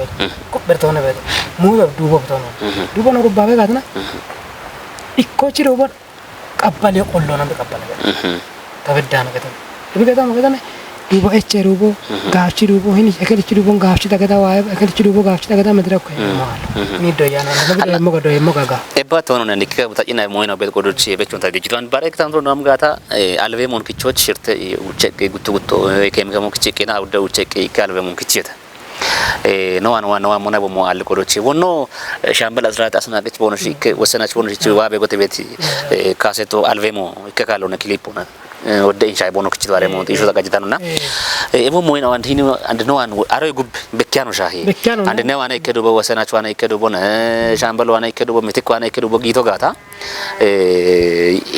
ቆበርቶ ነው በደ ሙሉ ዱቦብቶ ነው ዱቦ ነው ሩባ በጋትና ኢኮቺ ሩቦ ቀበለ ቆሎ ነው ቀበለ ተበዳ ነው ገታ ዱቦ እቼ ሩቦ ጋፍቺ ሩቦ ሂኒ እከልቺ ሩቦ ጋፍቺ ተገዳ ዋይ እከልቺ ሩቦ ጋፍቺ ተገዳ መድረክ ነው ኒዶ ያና ነው ሞገዶ የሞጋጋ ኤባት ሆኖ ነው እንዲከ በታጭና ሞይና ቤት ቆዶች የበቹን ታገጅቷን ባረክ ታምሮ ነው አምጋታ አልቤ ሞን ክቾች ሽርተ ውጨቄ ጉቱ ከሚከሞ ክቼቄና ወደ ውጨቄ ካልቤ ሞን ክቼታ ነው ሞና በሞ አል ቆዶች ወኖ ሻምበል አስራት አስናቀች ቦኖሽ ወሰናች ቦኖሽ ዋቤ ጎተ ቤት ካሴቶ አልቤሞ ይከካለው ነው ክሊፕ ነው ወደ ኢንሻይ ቦኖ ክቺ ባሬ ሞን ኢሹ ተጋጅታኑና ኤሞ ሞይና አንድ ነው አሮይ ጉብ በኪያኖ ሻሂ አንድ ነው አና ይከዱ በወሰናቹ አና ይከዱ ቦነ ሻምበል አና ይከዱ በሚትኩ አና ይከዱ በጊቶ ጋታ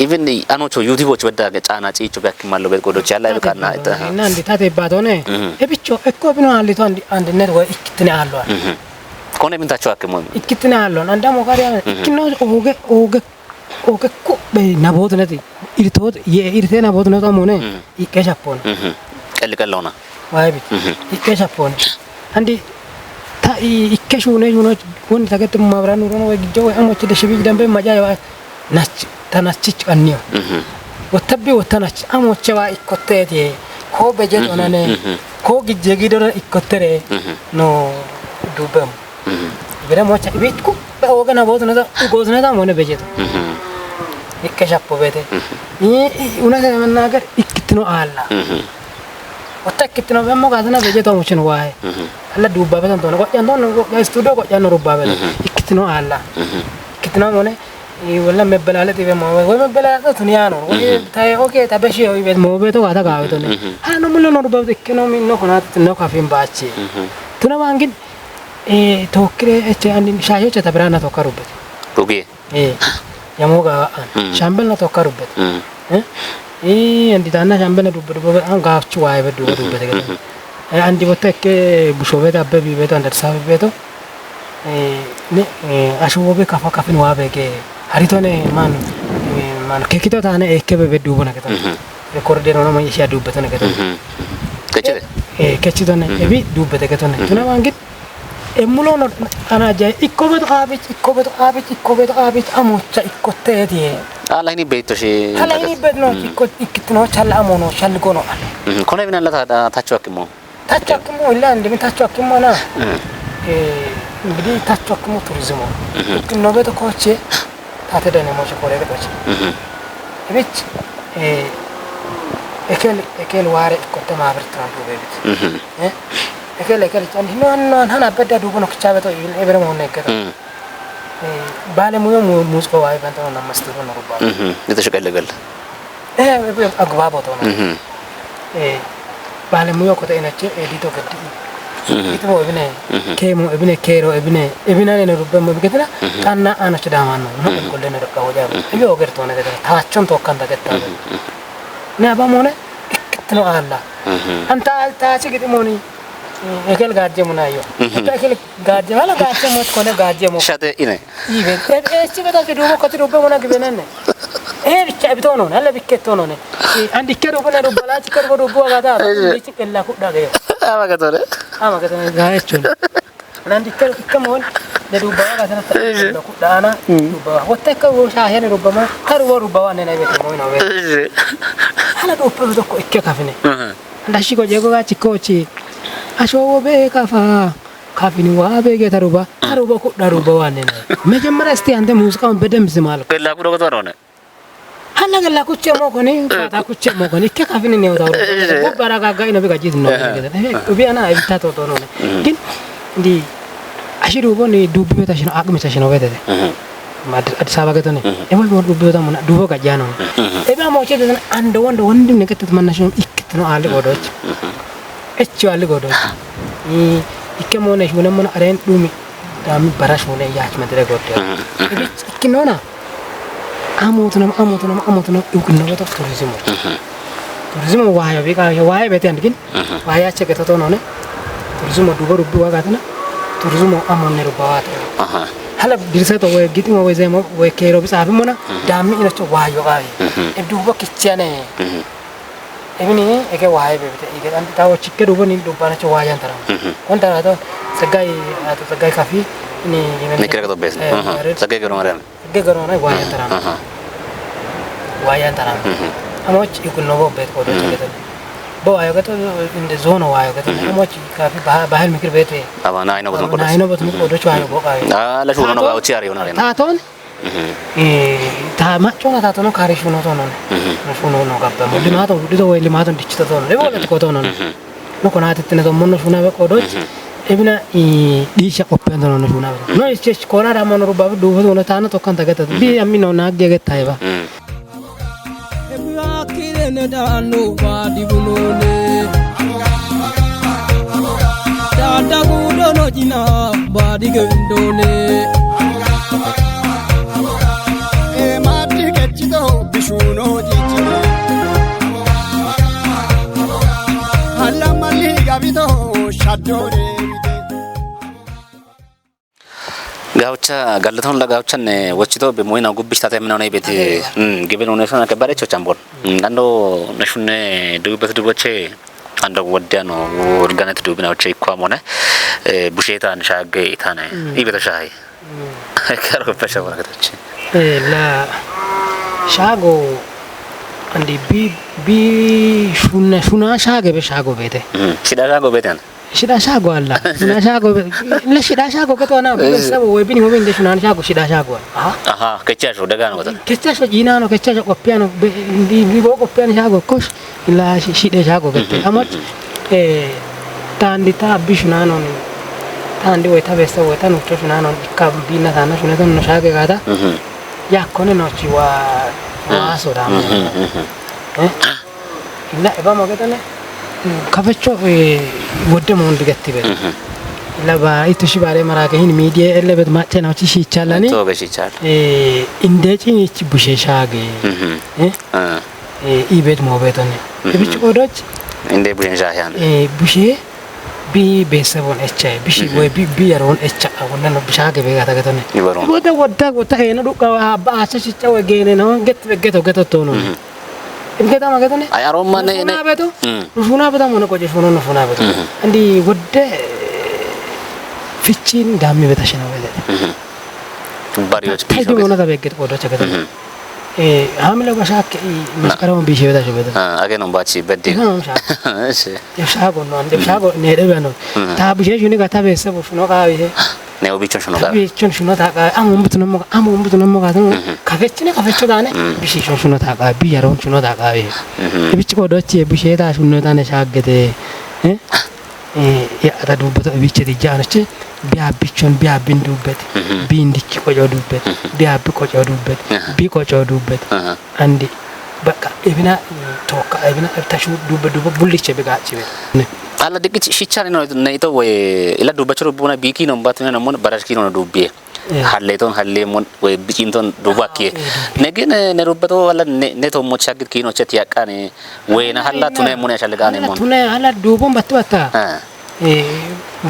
ኢቭን አኖቾ ዩቲዩቦች በዳ ጫና ጪቹ በክማለው በቆዶች ያለ አይበቃና እና እንዴታ ተባቶነ እብቾ እኮ ቢኖ አለቶ አንድነት ወይ እክትነ አለው ኮነ ቢንታቸው አከሞ እክትነ አለው አንዳ ሞካሪያ እክኖ ኦገ ኮ በናቦት ነቲ irtoota irteena bootnota moone iqqee shappoon qalqalloona waa'ee biti iqqee shappoon andi ta iqqee shuunee wanti tagetti maabiraan nuuroon way gijjoo way amochi deshibii dambe majaa waa nach tanachich qanniyo wottabbi wotanach amoche waa ikkotteeti ko bejet onane ko gijjee gidora ikkottere no dubam bira mocha ibit ku ba wogana bootnota goosnata moone bejet iqqee shappo beete una se managar ikkitino alla ottakkitino bemmo gaasna bejeto muchin waaye alla dubba betan tono qo'yan studio qo'yan rubba betan ikkitino alla ikkitino moone wala mebbalaalati be mo way mebbalaalati tuniyano way tay okay tabeshi way be mo beto gata gaawetone ha no mullo no rubba ikkino minno konat no kafin baachi tuna wangin tokkire eche andin shayo cheta brana tokka rubbet rugi yamoga shambel na tokka rubbet andi tanna shambel dubbe an gaafchu way be dubbe tegede andi botekke bushobe dabbe bi beto andar sabe beto ne ashuwobe kafa kafin wabe ke haritone man kekito tane ekkebe be dubona keto e kordero no ma isha dubbe tane keto kechide kechito ne ebi dubbe keto ne tuna wangit emulo no ana jay ikkobeto abit amocha ikkotteeti ala ini beto shi ala ini bedno ikkitno challa amono shalgono ale kone bina la tacho akimo illa ndi tacho akimo na እንግዲህ ታቹ አክሞ ቱሪዝሙ ነው በተ ኮቼ ታተደነ ሞሽ ኮሬ ኮቼ እቤት እከል ዋሬ ኮተ ማብርት ነው በቤት እከል ጫን ነው አና በዳ ዱቡ ነው ከቻበቶ እብረ መሆን ነገር ባለሙያ ሙዝቆ ዋይ ባንተው ነው መስጠቱ ነው ሩባ የተሸቀለገል አግባቦቶ ነው ባለሙያ ኮተ እነቼ ኤዲቶ ገድ itmo ibne kemo ibne kero ibne ne rubbe mo bigetna tanna ana chidama no no kolle ne rakka hoja ibe ogerto ne geta taachon tokkan dagetta ne abamone ikkitno alla anta taachi gidimoni ekel gaajje munayo ekel gaajje wala gaajje mot kone gaajje mo shate ine ibe esti beta ke dubo kati rubbe mona gibenenne bicha bitono alla biketto no ne andi kero bana rubbala chikar rubbo gata bichi kella kudda gayo ama gatore gaachun andi kero kamon de rubba gata na kudda ana rubba wotte ka wo shahen rubbama kar wo rubba wane na bete mo no be ala do pro do ko ikke kafine ndashi ko jego ga chikochi asho be kafa kafini wa be ge taruba kudda rubba wane na mejamara sti ande muska bedem simal kella kudo ko torone hala galla kucce mo koni ta kucce mo koni ke kafini ne wadaw ko baraga ga ina be gajit no be ana evita to no din di ashiru boni dubbe ta shino akmi ta shino wede mad ad sabaga to ne e mo dubbe ta mo dubo ga jano e ba mo che den ande wondi ne ketet man shino ikkitno ali godoch ecci ali godoch ni ikke mo ne shino mo aren dumi dami barash mo ne yaach madre godde e ikkinona amotunam ukna wato turismo waya be ka waya be tan gin waya che keto no ne turismo dubo wagatna turismo amonne rubawato hala dirse to we gitimo we zemo we kero bisa abimona dami ina to wayo gawe e dubo kichane ebini eke waya be ige an tawo chikke dubo ni dubo na cho waya antara kon tara to sagai kafi ni ne kera to bes sagai garo maran garo na waya antara amoch ikuno bo bet ko do chete bo ayo gato in the zone wayo gato amoch kafi bahal mikir bete abana ino bot ko do chwa bo kai la shuno no ga chiari ona ta ton ta ma chona ta ton kare shuno to non shuno no gabba mo limato dichito to le bo ko to non no kona tetne to monno shuna be ko do ebina disha oppendo non shuna no che kora ra monno ruba do no ta no to kan ta gata bi ammi no na ge gata ba ne dano ba di bunone dada gudo no jina ba di gendone e matti che ci do bishuno jijine alla malli gabito shaddore ጋውቻ ጋለቶን ለጋውቻን ወችቶ በሞይና ጉብሽ ታታ ምናው ነው ቤት ግብን ሆነ ሰና ከበረቾ ቻምቦን አንዶ ነሹነ ዱበት ዱቦቼ አንዶ ወዲያ ነው ኦርጋናት ዱብናዎቼ ይኳም ሆነ ቡሼታ አንሻገ ታና ይበተሻይ ከሮ ፈሻ ወራቶች ላ ሻጎ አንዲ ቢ ሹና ሻገ በሻጎ ቤቴ ሲዳ ሻጎ ቤቴን ሽዳ ሻጎ አላ ሽዳ ሻጎ ለሽዳ ሻጎ ከተዋና በሰብ ወይ ቢኒ ሆበ እንደ ሹና ሻጎ ሽዳ ሻጎ አሃ ከቻሾ ደጋ ነው ወጣ ከቻሾ ጂና ነው ከቻሾ ቆፒያ ነው ቢቦ ቆፒያ ሻጎ ኮሽ ላ ሽዳ ሻጎ ከተ አሞች ታንዲታ ቢሹና ነው ታንዲ ወይ ታበሰ ወይ ታኑ ሹና ነው ካቢና ታና ሹና ነው ሻገ ጋታ ያኮነ ነው ቺዋ ዋሶራ እና ባማ ገተነ ከፈቾ ወደ መሆን ድገት ለባ ኢትሽ ባለ መራከህን ሚዲያ ለበት ማጨናዎች ይቻላል ቶበሽ ይቻላል እንደጪን እቺ ቡሸሻገ ኢቤት ሞበተነ ብቻ ቆዶች እንደ ቡሸሻያን ቡሼ ቢ ቤሰቦን ኤችአይ ቢሺ ወይ ቢ ያሮን ኤቻ ወለነ ቡሻገ በጋ ተገተነ ወደ ሄነ ዱቃ አባአሰሽ ጫው ገኔ ነው ገቶ ነው እንገታ ማገተነ አያሮም ማነ እኔ ሹና በታ ሆነ ቆጭ ሹና ነው ሹና በታ እንዲ ወደ ፍቺን ዳሚ በታሽ ነው ወደ ባሪዎች ቢሾ ሆነ ተበገጥ ቆዶች ገተነ ሐምለ በሻክ መስከረም ቢሽ በታሽ በታ አገነው ባቺ በዲ እሺ የሻጎ ነው እንደ ሻጎ ነደበ ነው ታብሽ ሹኒ ጋታ በሰቦ ሹኖ ካቢሄ ነው ቢቾን ሹኖ ጋር ቢቾን ሹኖ ታቃ አሙምቡት ነው ጋታ ከፈችነ ከፈች ዳነ ቢሽ ሹኖ ታቃ ቢያሮን ሹኖ ታቃ ቢች ቆዶች ቢሼታ ሹኖ ታነ ሻገተ ያራዱበት ቢች ዲጃነች ቢያብቾን ቢያብንዱበት ቢንዲች ቆጆዱበት ቢያብ ቆጆዱበት ቢቆጆዱበት አንዲ በቃ ኢብና ቶካ ኢብና እርታሹ ዱበት ቡልቼ በጋጭ አላ ድግት ሽቻሪ ነው ነይቶ ወይ ኢላ ዱበችሮ ቡና ቢኪ ነው ባትነ ነው በራሽኪ ነው ዱቤ ሀሌቶን ሀሌሞን ወይ ቢቂንቶን ዱባኪ ነገን ነሩበቶ አላ ነቶ ሞቻግት ኪኖቸት ያቃኔ ወይና ሀላ ቱነ ሞን ያሻለጋኔ ሞን ቱነ ሀላ ዱቦን በትበታ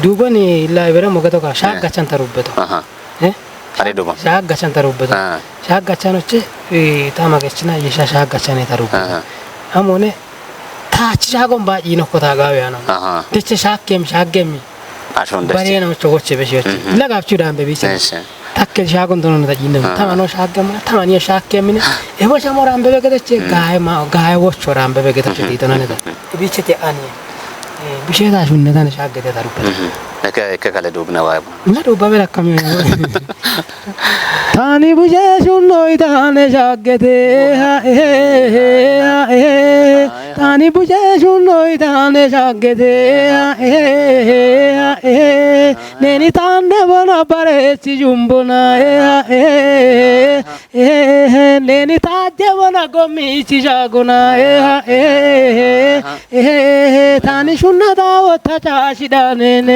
ዱቦን ላይበረ ሞገቶካ ሻጋቻን ተሩበቶ አሬ ዱቦ ሻጋቻን ተሩበቶ ሻጋቻኖች ታማገችና የሻጋቻን ተሩበቶ አሞኔ ታች ሻጎን ባጂ ነው ኮታ ጋቢያ ነው ደቸ ሻገም አሾን ደስ ባሬ ነው ቾጎች በሽዮች ለጋብቹ ዳምበ ቢስ ታከል ሻጎን ተኖ ተጂነ ታማኖ ሻገም ታማኒ ሻገም እቦቻ ሞራን በበገደች ጋይ ወቾ ራን በበገደች ይተናነ ቢቸቴ አኒ ቢሸታሹን ነታነ ሻገደ ታሩበት ከከለ ዶብና ዋይ ነው ዶባበላ ካሚ ታኒ ቡጀሹን ነው ይታነ ሻገደ ታኒ ቡጀሹን ነው ይታነ ሻገደ ነኒ ታነ ቦና ባረች ጁምቦና ነኒ ታጀ ቦና ጎሚቺ ሻጎና ታኒ ሹና ታወታ ቻሽዳነነ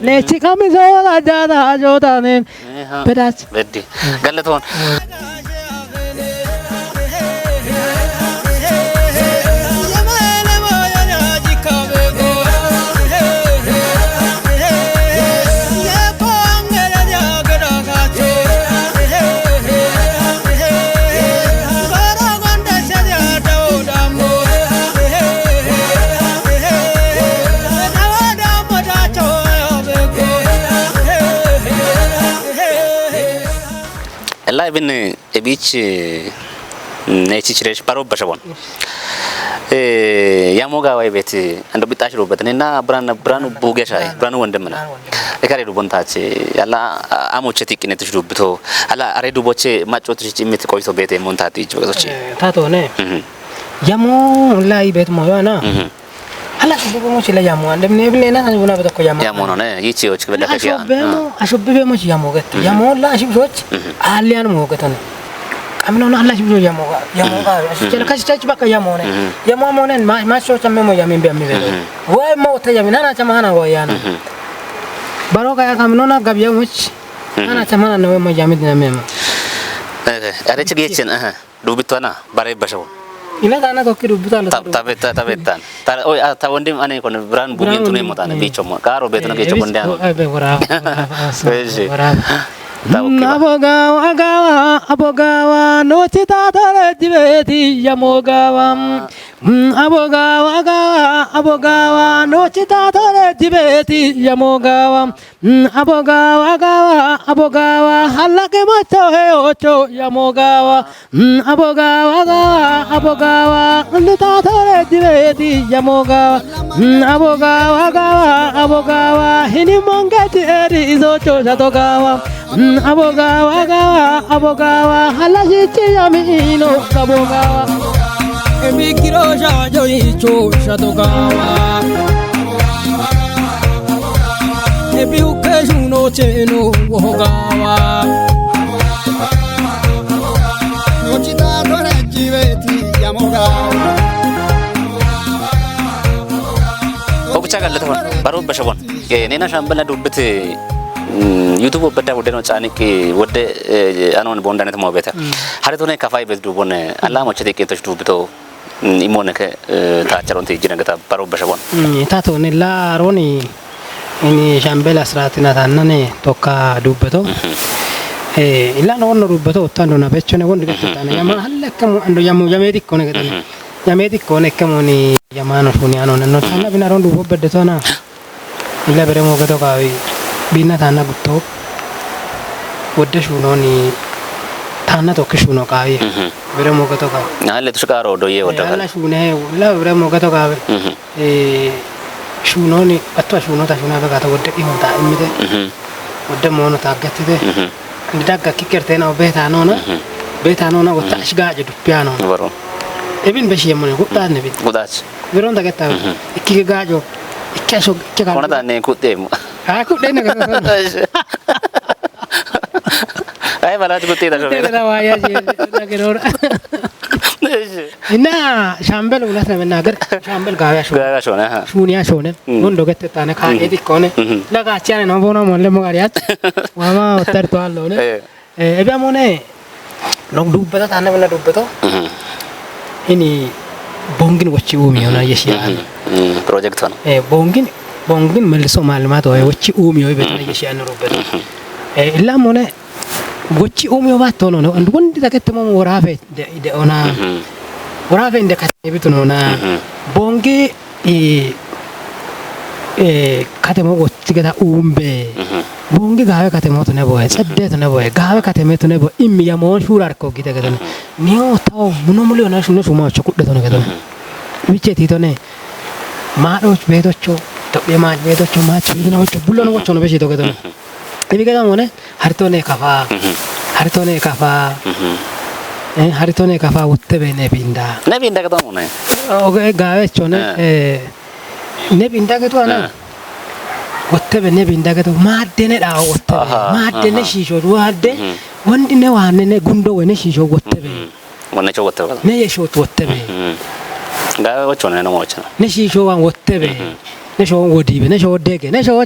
ነቺ ካሚዞ አጃዳ ጆታነን በዳች በዲ ገለቶን ላይቭን እቢች ነቺ ችሬሽ ባሮ በሸቦን ያሞጋ ወይ ቤት አንዱ ቢጣሽ ሮበትኔና ብራኑ ቡገሻይ ብራኑ ወንድምና ለካሬ ዱቦንታች ያላ አሞቼ ትቅነትሽ ዱብቶ አላ አሬ ዱቦቼ ማጮትሽ ጭምት ቆይቶ ቤት ሞንታት ይጆቶች ታቶነ ያሞ ላይ ቤት ሞያና አላ ዱቦሞች ላይ ያሞ እንደምን ይብለና አንቡና በተኮ ያሞ ነው ይቺዎች በደከያ አሽብበሞች ያሞገት ያሞላ አሽብሶች አሊያን ሞገተነ አምኖና አላ አሽብሶ ያሞጋ አሽቸለ ከሽቻች በቃ ያሞነ ያሞሞነን ማሾች አመሞ ያሚን ቢያሚበ ወይ ሞተ ያሚናና ቸማና ወያና ባሮጋ ያምኖና ጋብያሞች አና ቸማና ነው ወይ ያሚን ያሚን አረች ጌችን ዱብቷና ባሬ በሸው Ila taana tokki dubbitaan tapettaan ta wondim ane kon brand bugin tune motane bichomo karo betana kecho konde ano abogawa no chita tare jibeti yamogawa abogawa no chita tare jibeti yamogawa abogawa halake macho he ocho yamogawa abogawa no chita tare jibeti yamogawa abogawa hini mongeti eri izocho shatogawa abogawa halachichi yamino kabogawa Emikiro shajo icho shatogawa Ebi ukeshuno cheno wogawa Ochita dore jiveti yamogawa okucha galle ton baro bashawon nena shambala dubbete YouTube bedda wode no chaaniki wode anon bondanet mo beta haritone kafay bet dubone alla mo chete ketosh dubito imone ke taacharonte jinagata baro bashawon tato ne la roni ini shambela sratina tanane tokka dubbeto illa non dubbeto ottando na peccione wondi gatana yama hallekam ando yamedi kone gatana yamedi kone kamoni yamano funiano no tanna binaron dubbo bedde tona illa beremo gato kawi bina tanna gutto wodde shunoni tanna tokki shuno kawi beremo gato kawi nalle tuskaro doye wodda alla shune la beremo gato kawi shunoni atwa shunota shuna gato wodde imota imide wodde mono tagattide ndagga kikertena beta nona gotta ashgaaje duppiano baro ebin beshiyemone guddaane bi gudaach biron dagetta ikkige gaajo ikkasho ikkega kona danne kuddemo ha kuddene ga ay balaj kutti da da waya je nagirora ina shambel ulasna menagar shambel gaaya shona ha shuniya shone gondo gette tane ka edikone laga chiane no bono molle mo gariat mama ottar to allone ebiamone non dubbeto tane bella dubbeto ini bongin wacci umi ona yeshiya project on bongin melso malmato wacci umi o betana yeshiya no rubbeto illa mone wacci umi o batto no and wondi takette mo worafe de ona worafe inde katte bituno na bongi katemo wacci gada umbe bongi gawe katemo to ne boy sadde to ne boy gawe katemo to ne boy immi yamo shurar ko gite gada niyo taw munomuli ona shuno suma chukudde to ne gada wicheti to ne maado bedocho to be ma bedocho ma chidina ocho bullo no ocho no beshi to gada ebi gada mone hartone kafa wotte be ne binda gada mone oge gawe chone ne binda gado ana wotte be ne binda gado maadene da wotte maadene shisho duade wondi ne wane ne gundo wene shisho wotte be wonne cho wotte ne yesho wotte be gawe ocho ne no mocha ne shisho wan wotte be ne sho wodi be ne sho dege ne sho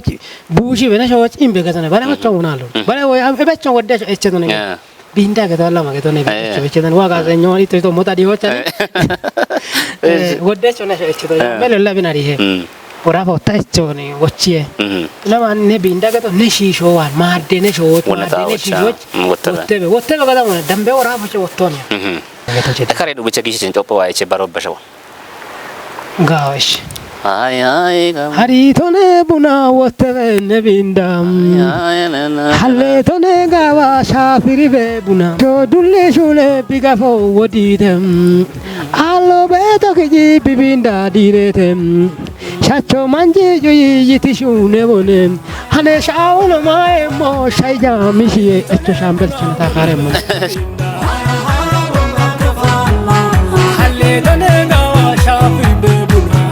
bushi be ne sho imbe gado ne bare ocho unalo bare wo be cho wodde echedo ne binda gado alla ma gado ne echedo waga senyo ito to mota di hocha wodde cho ne echedo bele la binari he ora botta echoni wocchie lama ne binda gado ne shisho wan maadde ne sho maadde shisho wotte be gado ne dambe ora foche wottonya kare du bicha gishi topo wa eche baro bashaw gawish ay hari tone buna wotte ne binda halle tone gawa shafiri be buna to dulle shule biga fo wodidem allo be to kiji bibinda diretem shacho manje yiti shune bone hane shauno mai mo shayja mishi eto shambel chunta kare mo halle tone gawa shafiri be buna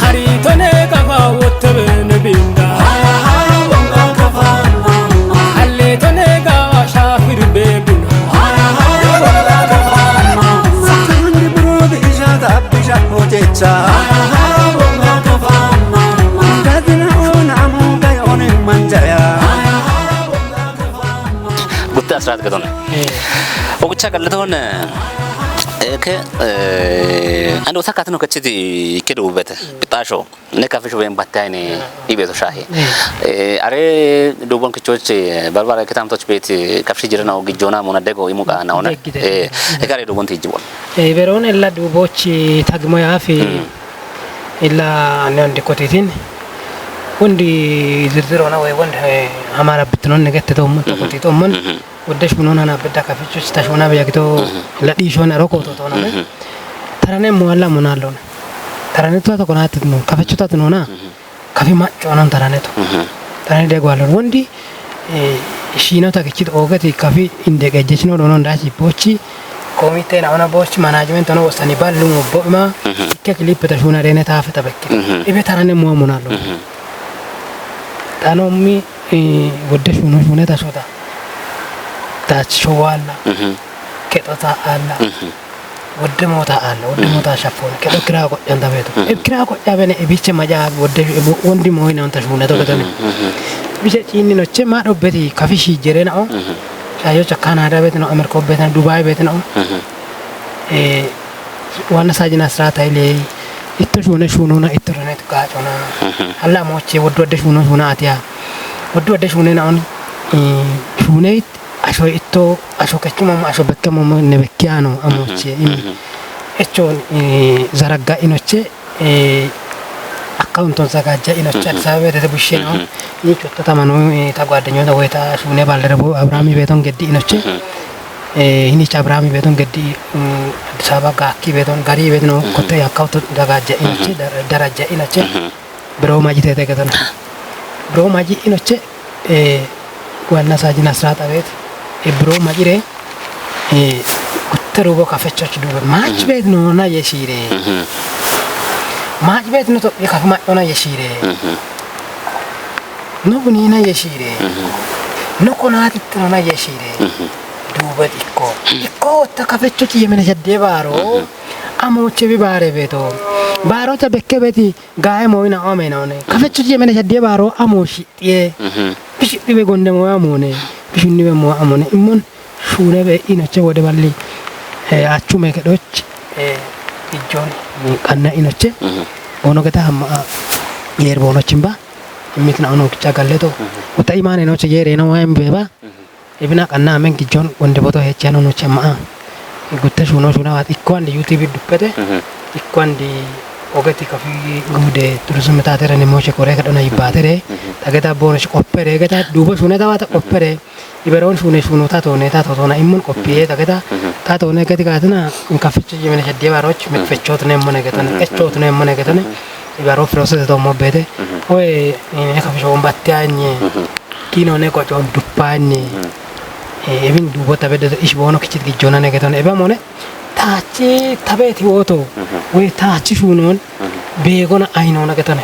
hari tone gawa wotte ne binda halle tone gawa shafiri be buna ስራት ገዶነ ወቁቻ ቀለተውን አንድ ወታካት ነው ከቺ ይከዱበት ቢጣሾ ነካፍሽ ወይም ባታይኔ ይቤቶ ሻሂ አሬ ዶቦን ክቾች በርባራ ከተምቶች ቤት ከፍሽ ጅርናው ግጆና ሞነደጎ ይሙቃና ሆነ እጋሬ ዶቦን ትይጅቦ በሮን እላ ዶቦች ታግሞ ያፊ እላ አንድ ኮቴቲን ወንዲ ዝርዝሮና ወይ ወንድ አማራ ብትኖን ነገተው ምን ተቆጥቶ ምን ወደሽ ምን ሆነና በዳ ካፍቾች ታሽውና በያግቶ ለዲሾና ሮኮቶ ተሆነ ተራኔ ሞላ ምን አለው ተራኔቷ ተቆናት ነው ካፍቾታ ተኖና ካፊ ማጮናን ተራኔቶ ተራኔ ደጓለው ወንዲ ሺናው ታከቺት ኦገት ካፊ እንደገጀች ነው ዶኖ እንዳቺ ቦቺ ኮሚቴ ናውና ቦቺ ማናጅመንት ነው ወሰኒ ባሉ ቦማ ከክሊፕ ተሽውና ደኔታ ፈተበክ ኢቤ ተራኔ ሞሙና አለው ታኖሚ ወደሽ ምን ሆነ ታሾታ ታችዋላ ከጣታ አላ ወደ ሞታ አላ ወደ ሞታ ሻፎን ከክራ ቆጫን ታበቱ እክራ ቆጫ በኔ እቢቸ ማጃ ወደ ወንዲ ሞይና አንተሽ ሆነ ተከተነ ቢቸ ጪኒ ነች ማዶበቲ ካፊሺ ጀረናው ሻዮች ካናዳ ቤት ነው አሜሪካ ቤት ነው ዱባይ ቤት ነው ዋና ሳጅና ስራት አይሌ ኢትሽ ሆነ ሹኑና ኢንተርኔት ጋጮና አላ ሞቼ ወደሽ ሆነ አቲያ ወደሽ ሆነ ነው ሹኔት አሾ ኢቶ አሾ ከችሞ አሾ በከሞ ነበኪያኖ አሞቼ እቾን ዘረጋ ኢኖቼ አካውንቱን ዘጋጀ ኢኖቼ አዲስ አበባ ተተብሽ ነው ይጮታ ተማኑ ታጓደኛው ወይታ ሹኔ ባልደረቦ አብራሚ ቤቶን ገዲ ኢኖቼ ይኒቻ አብራሚ ቤቶን ገዲ አዲስ አበባ ጋኪ ቤቶን ጋሪ ቤት ነው ኮቴ አካውንቱ ዘጋጀ ኢኖቼ ደረጃ ኢኖቼ ብሮ ማጂቴ ተገተነ ብሮ ማጂ ኢኖቼ ዋና ሳጅና ስራት አቤት ብሮ ማጂሬ ተሩቦ ካፈቻች ዱበ ማች ቤት ነውና የሺሬ ማች ቤት ነው የካፍ ማጭና የሺሬ ነው ብኒና የሺሬ ነው ኮናት ተነና የሺሬ ዱበ ኢኮ ተካፈቾች የመነጀደ ባሮ አሞቼ ቢባሬ ቤቶ ባሮ ተበከበቲ ጋይ ሞይና አሜና ነው ካፈቾች የመነጀደ ባሮ አሞሺ ቢሽ በጎንደሞ አሞኔ ቢሽኒ በሞ አሞኔ ኢሞን ሹነ በኢነቸ ወደ ባሊ አቹ መከዶች ኢጆን ቀና ኢነቸ ሆኖ ገታ የርቦኖችምባ እሚትና ነው ብቻ ጋለቶ ወጣይ ማኔ ነው የሬ ነው ወይም በባ ኢብና ቀና አመን ግጆን ወንደ ቦቶ ሄቻ ነው ቸማ ጉተሽ ሆኖ ሹና ኢኳን ዩቲዩብ ዱከተ ኢኳን ዲ ኦገቲ ካፊ ጉደ ቱሪዝም ታተረን ሞቼ ኮሬ ከደና ይባተረ ታገታ ቦነሽ ቆፈረ ገታ ዱበ ሹነ ታዋታ ቆፈረ ይበረውን ሹነ ሹኖታ ቶኔታ ቶቶና ኢሙን ቆፒዬ ታገታ ታቶነ ገቲ ጋትና እንካፍጭ የመነ ሸዴ ባሮች መፈቾት ነው የመነ ገተነ ቀቾት ነው የመነ ገተነ ይበሮ ፕሮሰስ ተሞ በደ ወይ ካፊሾን ባታኝ ኪኖ ነው ቆጮን ዱፓኝ ኤቪን ዱቦ ተበደ ኢሽ ቦኖ ክቺት ግጆና ነገተነ ኤባሞነ ታቺ ተቤት ወቶ ወይ ታቺ ሹኖን ቤጎና አይኖ ነገተነ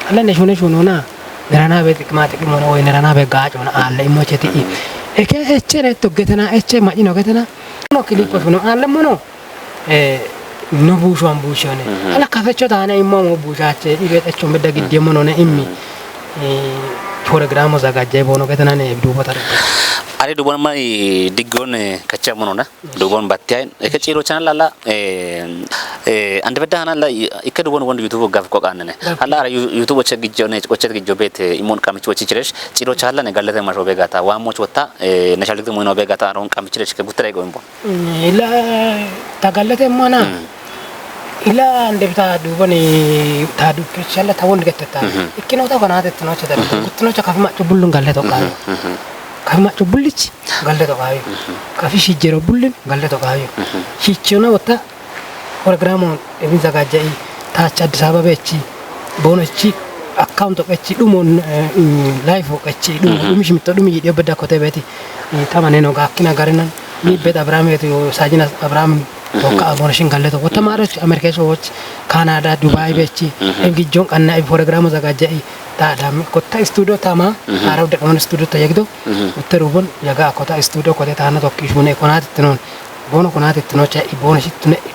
አለነ ሹኖና ነራና ቤት ቅማጥቅ ሆነ ወይ ነራና በጋጭ ሆነ አለ ኢሞቼቲ እከ እቸረ ተገተና እቸ ማጭ ነው ገተና ነው ክሊፕ ሆነ አለ ሞኖ ነው ቡሹን ቡሹነ አላ ካፈቾ ታና ኢሞሞ ቡሻቸ ይበጠቾ በደግ ደሞ ነው ኢሚ ፕሮግራሙ ዘጋጀ ቦኖ ገተና ነው ዱቦ ተረ አሬ ዱቦን ማይ ዲጎን ከቻሙ ነውና ዱቦን ባቲያን ከጪሮ ቻናል አላ አንድ በዳና አላ ይከዱቦን ወንድ ዩቲዩብ ጋፍ ቆቃነነ አላ ዩቲዩብ ወቸ ግጆነ ቆቸት ግጆ ቤት ኢሞን ቀምች ወጭ ይችላል ጪሮ ቻላ ነገለተ ማሾ በጋታ ዋሞች ወጣ ነሻልክ ሞይኖ በጋታ አሁን ቀምች ይችላል ከቡትራ ይጎምቦ ኢላ ታገለተ ሞና ኢላ እንደብታ ዱቦን ታዱክ ቻላ ታወንድ ገተታ እኪኖታ ኮናት ነው ቻታ ኩትኖ ቻ ካፍማ ቡሉን ጋለተ ቃ ካፍማ ቡልች ጋለተ ቃ ካፊ ሲጀሮ ቡልን ጋለተ ቃ ሲቸና ወጣ ፕሮግራሙን እብን ዘጋጀይ ታች አዲስ አበባ በቺ ቦኖቺ አካውንት ቀቺ ዱሞን ላይፍ ቀቺ ዱሚሽ ምትዱም ይደበዳ ኮተበቲ ታማኔ ነው ጋኪና ጋርና ሚበዳ አብራም የቱ ሳጅና አብራም ወካ ቦኖሽን ጋለቶ ወተማሮች አሜሪካ ሰዎች ካናዳ ዱባይ በቺ እንግጆን ቀና ፕሮግራሙ ዘጋጀይ ታዳም ኮታ ስቱዲዮ ታማ አረብ ደቀመን ስቱዲዮ ተየግዶ ወተሩቦን ያጋ ኮታ ስቱዲዮ ኮታ ታና ቶኪሽ ሆነ ኮናት ትኖን ቦኖ ኮናት ትኖቻ ቦኖሽ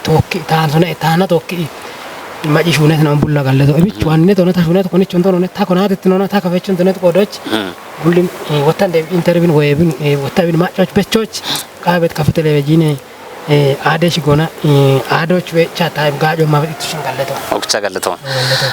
ቶኪ ታንሶነ ታና ቶኪ maji shunet na bulla galle to ebich wanne to na ta shunet koni chonto no ta konate tino ta ka fechon to net kodoch bullin wotande interview webin wotabin machoch pechoch kabet ka televizine adesh gona adoch we chata gajo ma itushin galle to okcha galle to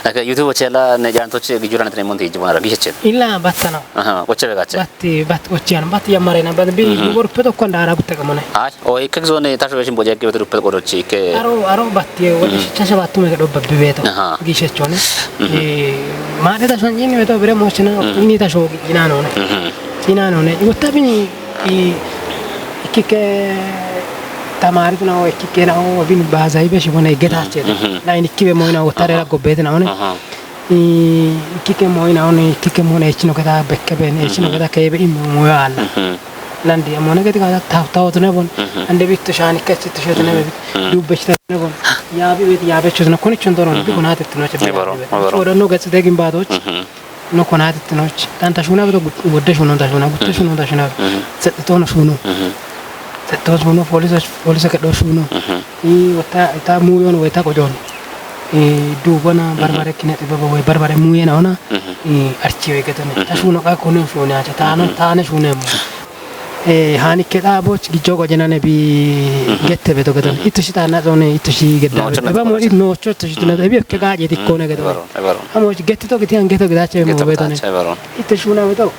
aka youtube chela ne jantoch gijura ne monte jibona gichechen illa battana koche gache bat kochian bat yamare na bad bi bor peto ko ndara gutte kamone ay o ikek zone tashoveshin boje ke betu peto kodochi ke aro batti wodi chasha battu me do babbe beto gishechone mare ta sonjini beto bere mochina ini ta shogi inano ne wotabini ikike tamari tuna o ikike na o bin bazai be shibona getache na inikibe moina wotare la gobete na one ikike moina one ikike mona ichino kata bekkebe ne ichino kata kebe immo yalla landi amone gati kata taw tune bon ande bitto shani katti to shotne be dubbe shitne bon yabe chotna koni chondoro bi konate tino che ora no gati degin badoch no konate tino tanta shuna be wodde shuna ta shuna gutte shuna ta shuna setto no shuna setto no police che do shuna wata ta muyon wata ko jon dubana barbare kinete baba way barbare muyena ona archive gatane ta shuna ka kono shuna ta ne shuna hani keda boch gijogo jenane bi gette beto gadan itushi ta na zone itushi gedda ba mo no chotto shitna da bi ke gaje dikkone gado amo gette to gete angeto gadache mo betone itushi una beto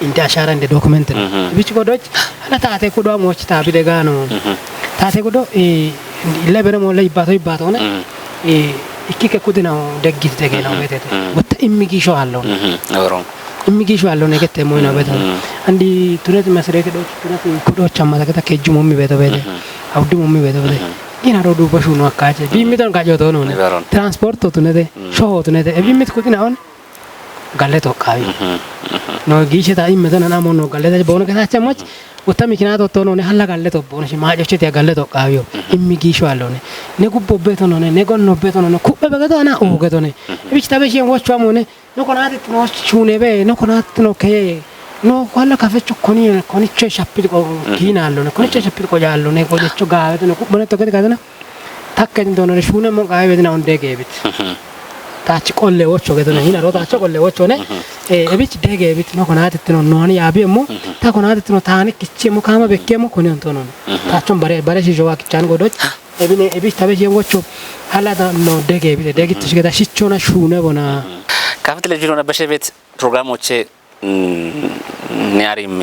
inta ashara inde document bichi ko doj ana taate ko do mo chita bi de gano taate ko do lebere mo lay bato ne ikkike kudina deggit dege na betete gotta immigi sho allo immigi sho allo ne gette mo ina beto andi tunet masre ke do tunet ko do chamma daga ke jumo mi beto bede awdu mo mi beto bede ina do bashu no akaje bi mi ton kajo to no ne transport to tunete sho tunete e bi mit kudina on galle to kawi no giche ta imme tan na mo no galle ta bono ka chamma utami kinato to no ne halla galle to bono shi ma jo chete galle to kawiyo immigi sho allo ne gubbo beto no ne gonno beto no kubbe be gato na o gato ne bi sta be shi waccio amone no konate no shune be no konate no ke no quella ka feccio koni ce shappi ko kina allo ne koni ce shappi ko jallo ne ko leccio gawe no kubbo ne to kete kadana takke ndo no shune mo gawe na on dege bit tachi kolle waccio gato ne hina ro tachi kolle waccio ne e bit dege bit no konate no no ya bi mo ta konate no tane kicce mo kama bekke mo koni on to no tachon bare shi jowa kichan go doj ebine ebi tabe je waccio hala no dege bit dege tishge da shichona shune bona ካፍ ቴሌቪዥን በሸ ቤት ፕሮግራሞቼ ኒያሪም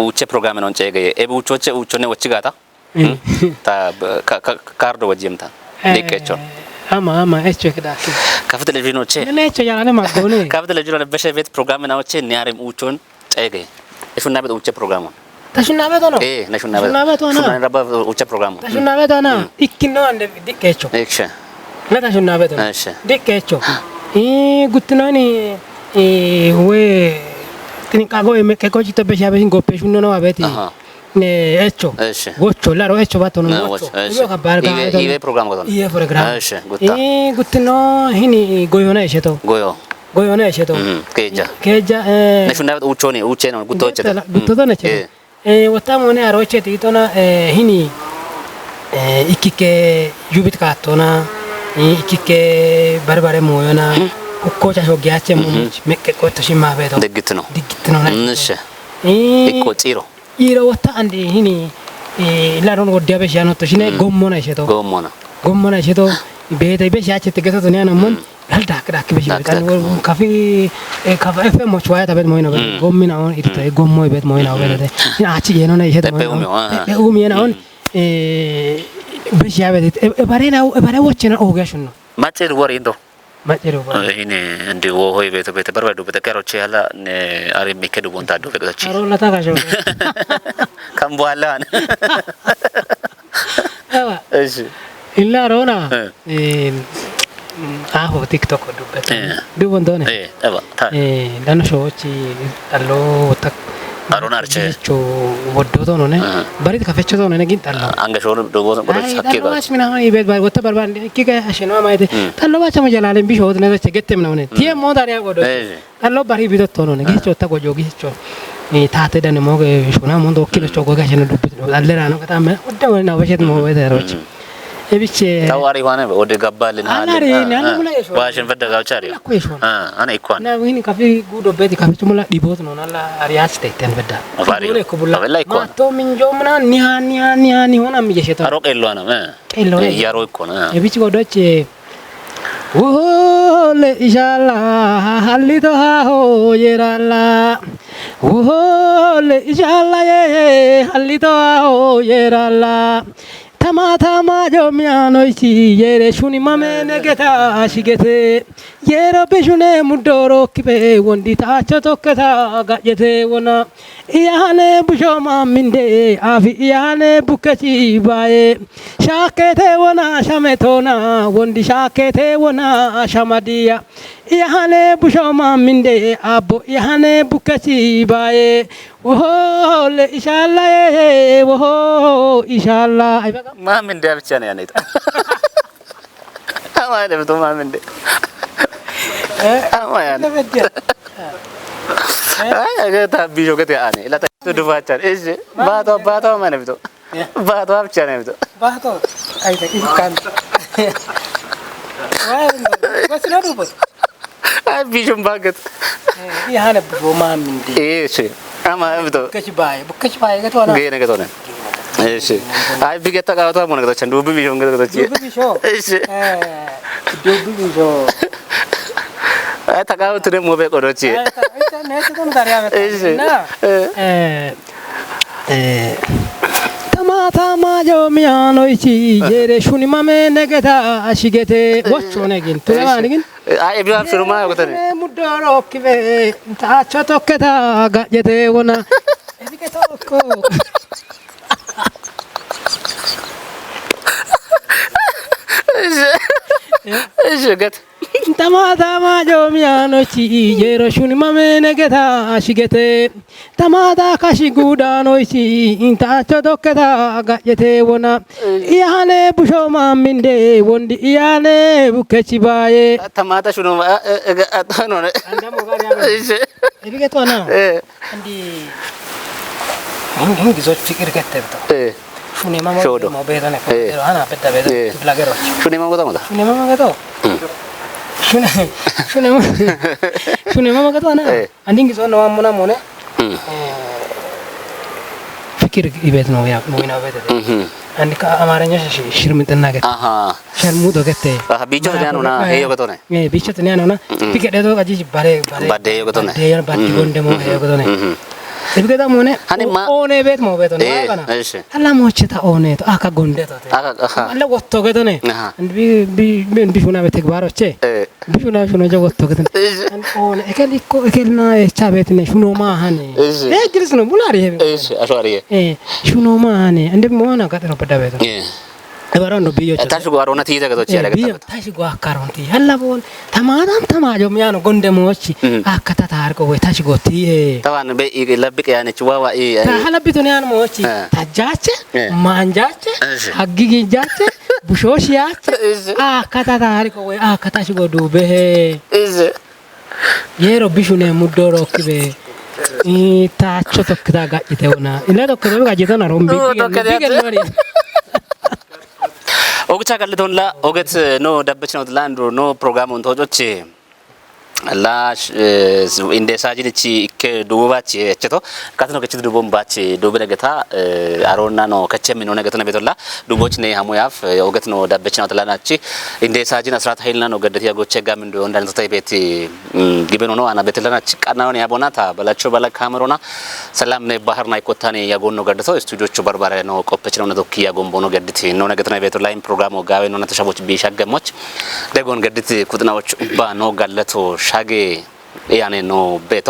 ኡቼ ፕሮግራም ነው እንጨገ ኤቡቾቼ ኡቾኔ ወችጋታ ታ ካርዶ ወጅምታ ዲቀቾ ama echo kda ካፍ ቴሌቪዥኖቼ ነነቾ ያላነ ማጎኔ ካፍ ቴሌቪዥን በሸ ቤት ፕሮግራም ናዎቼ ኒያሪም ኡቾን ጨገ እፉና ቤት ኡቼ ፕሮግራም ተሽና ቤት ነው ነሽና ቤት ነው ረባ ኡቼ ፕሮግራም ተሽና ቤት ነው ኢኪኖ አንደ ዲቀቾ እሺ ለታሽና ቤት ነው እሺ ዲቀቾ guttinani we tinikago ke ko jito be shabe ngope shuno no abeti ne echo gocho laro echo bato no gocho yo ka barga ibe program godon ibe program eshe gutta guttino hini goyo na esheto goyo na esheto keja ne shunda uchone uche no gutto chete gutto na chete watamo ne aroche titona hini ikike yubit ka tona ikike barbare moyona ukkocha shogiache mo mekke ko toshima beto digitno na nishe ikko tsiro wata andi hini la ron wodde be shano toshine gommona sheto bete be shache tegeto to ne mon dalda krak be shi kan kafi fm mo chwaya tabet moyno gommina on irta gommo bet moyna obede ina achi yeno na heto be umi na on be shabe bare wochena ogashuno mater worindo mater ine ndi wo hoy beto barbado bete karoche hala ne ari mekedu bonta do fekdachi aro lata ka show kambwala ewa eshi illa rona aho tiktok do bondone ewa ta dano shochi allo tak arona arche cho woddo to no ne bari ka feccho to ne gin tallo anga shor do go sakke ga asmina ha ibet bar gotta barban kike asheno maite tallo bacha mo jalale bi shod ne chegette mna ne tie mo dare godo tallo bari bi to no ne gicho ta go jogi cho taate dane mo ge shona mo do kilo cho go ga cheno dubbe allera no kata me odda na bashet mo wede roch የብቻ ታዋሪ ሆነ ወደ ገባልን አናሪ ነን ሙላ ይሾ ባሽን ፈደጋው ቻሪ አና ይኳን እና ወይን ካፊ ጉዶ ቤት ካፊ ሙላ ዲቦት ነው ናላ አሪያስ ተይተን በዳ አፋሪ ወላ ይኳን ማቶ ምንጆ ምና ኒሃ ሆናም እየሸታ አሮቅ የለዋና ቀሎ ያሮ ይኮና የብቻ ጎዶች ወሆለ ኢሻላ ሀሊቶ ሃሆ የራላ ወሆለ ኢሻላ ሀሊቶ ሃሆ የራላ ተማታማ ጆሚያኖይሲ የሬሹኒ ማመነገታ አሽገቴ የረበሹኔ ሙዶሮ ክቤ ወንዲታቾ ቶከታ ጋጀቴ ወና ኢያኔ ቡሾማ ሚንዴ አፊ ኢያኔ ቡከቺ ባዬ ሻኬቴ ወና ሻሜቶና ወንዲ ሻኬቴ ወና ሻማዲያ ኢያኔ ቡሾማ ሚንዴ አቦ ኢያኔ ቡከቺ ባዬ ወሆለ ኢሻላ ወሆ ኢሻላ አይበቃ ማምን እንደ ብቻ ነው ያኔታ አማን ደብቶ ማምን እንደ አማን አገታ ቢጆ ገተ አኔ ለታ ዱፋቻ እሺ ባቶ ማን ብቶ ባቶ ብቻ ነው ብቶ ባቶ አይተ ኢካን ወስናዱ ቦት ቢጆም ባገት ያነ ብቶ ማምን እንደ እሺ አማን ብቶ ቡከች ባይ ገቶና ገነ ገቶና እሺ አይ ቢገታ ጋቶ ማን ገቶ ቸንዱ ቢጆም ገቶ እሺ ዱብ ቢጆ አይ ተቃውት ደግሞ በቆዶች ተማታማ ጆሚያኖይሲ የሬሹኒ ማመነገታ አሽገቴ ወቾ ነግን ተማን ግን አይ ቢያፍ ሹሩማ ወተነ ሙዶሮ ክቤ ታቾ ቶከታ ጋጀቴ ወና እቢከቶኮ እሺ ገት ተማታማ ጆሚያኖይሲ የሬሹኒ ማመነገታ አሽገቴ ተማታ ካሺ ጉዳኖይሲ ታቾ ቶከታ ጋጀቴ ወና ኢያኔ ቡሾማ ሚንዴ ወንዲ ኢያኔ ቡከቺ ባዬ ተማታ ሹኖ አጣኖ አንደሞ ጋር እሺ እቢከቶና እንዲ ምን ግዞች ፍቅር ከተብቶ ሹኔ ማማ ነው ቤታነ አና በዳ ቤታ ብላገሮች ሹኔ ማማ ገቶ ሹኔ ማማ ገቶ አና አንዲን ግዞ ነው ማሙና ሞነ ፍቅር ይቤት ነው ያ ነው እና ቤት አንዲ ከአማርኛ ሽርምጥና ገተ አሃ ሸርሙዶ ገተ ቢቾ ያኑና ሄዮ ገቶ ነው ቢቾ ያኑና ፍቅር ደዶ ጋጂ ባሬ ባዴ ገቶ ነው ባዲ ጎንደሞ ሄዮ ገቶ ነው እብገዳ ሞነ ኦኔ ቤት ሞ ቤት ነው አቃና እሺ አላሞችታ ኦኔ አካ ጎንደቶ አለ ወጥቶ ገተነ እንዲ ቢሹና በተግባሮቼ ቢሹና ሹኖ ወጥቶ ገተነ ኦኔ እከሊኮ እከልና እቻ ቤት ነው ሹኖ ማሃኔ ግልጽ ነው ቡላሪ እሺ አሽዋሪ ሹኖ ማሃኔ እንደ ሞና ቀጥሮ በዳ ቤት እበራን ነው ቢዮ ታሽጎ አሮና ትይዘ ገቶች ያለ ገቶ ታሽጎ አካሮንቲ ያላቦን ተማዳም ተማጆ ሚያኖ ጎንደሞች አከታ ታርቆ ወይ ታሽጎ ትይ ታዋን በ ለብቅ ያነች ዋዋ ታለብቱን ያን ሞች ታጃቸ ማንጃቸ አግግጃቸ ቡሾሽያቸ አከታ ታርቆ ወይ አከታ ሽጎ ዱበ እዝ የሮ ቢሹኔ ሙዶሮ ክቤ ታቾ ተክታ ጋጭተውና ኢለ ተክቶ ጋጭተውና ሮምቢ ቢገለሪ ኦግቻ ካልቶንላ ኦገት ኖ ደበች ነው ላንዶ ኖ ፕሮግራሙን ተወጮች ላሽ እንደ ሳጂልቺ እከ ዱባች እቸቶ ካትኖ ከቺ ዱቦም ባች ዱብለ ገታ አሮና ነው ከቸም ነው ነገት ነው ቤቶላ ዱቦች ነው ሐሙያፍ ኦገት ነው ደበች ነው ተላናቺ እንደ ሳጂን አስራት ኃይልና ነው ገደት ያጎቸ ጋም እንደ እንዳንተ ታይ ቤት ግበኖ ነው አና ቤተላናቺ ቃናውን ያቦናታ በላቸው ባላ ካሜሮና ሰላም ነው ባህር ናይ ኮታኔ ያጎን ነው ገደተው ስቱዲዮቹ በርባራ ነው ቆপች ነው ነዶክ ያጎንቦ ነው ገድት ነው ነገት ነው ቤቶላ ፕሮግራሙ ጋዌ ነው ተሻቦች ቢሻገሞች ደጎን ገድት ኩጥናዎች ባ ነው ጋለቶ ሻጌ ያኔ ነው ቤቶ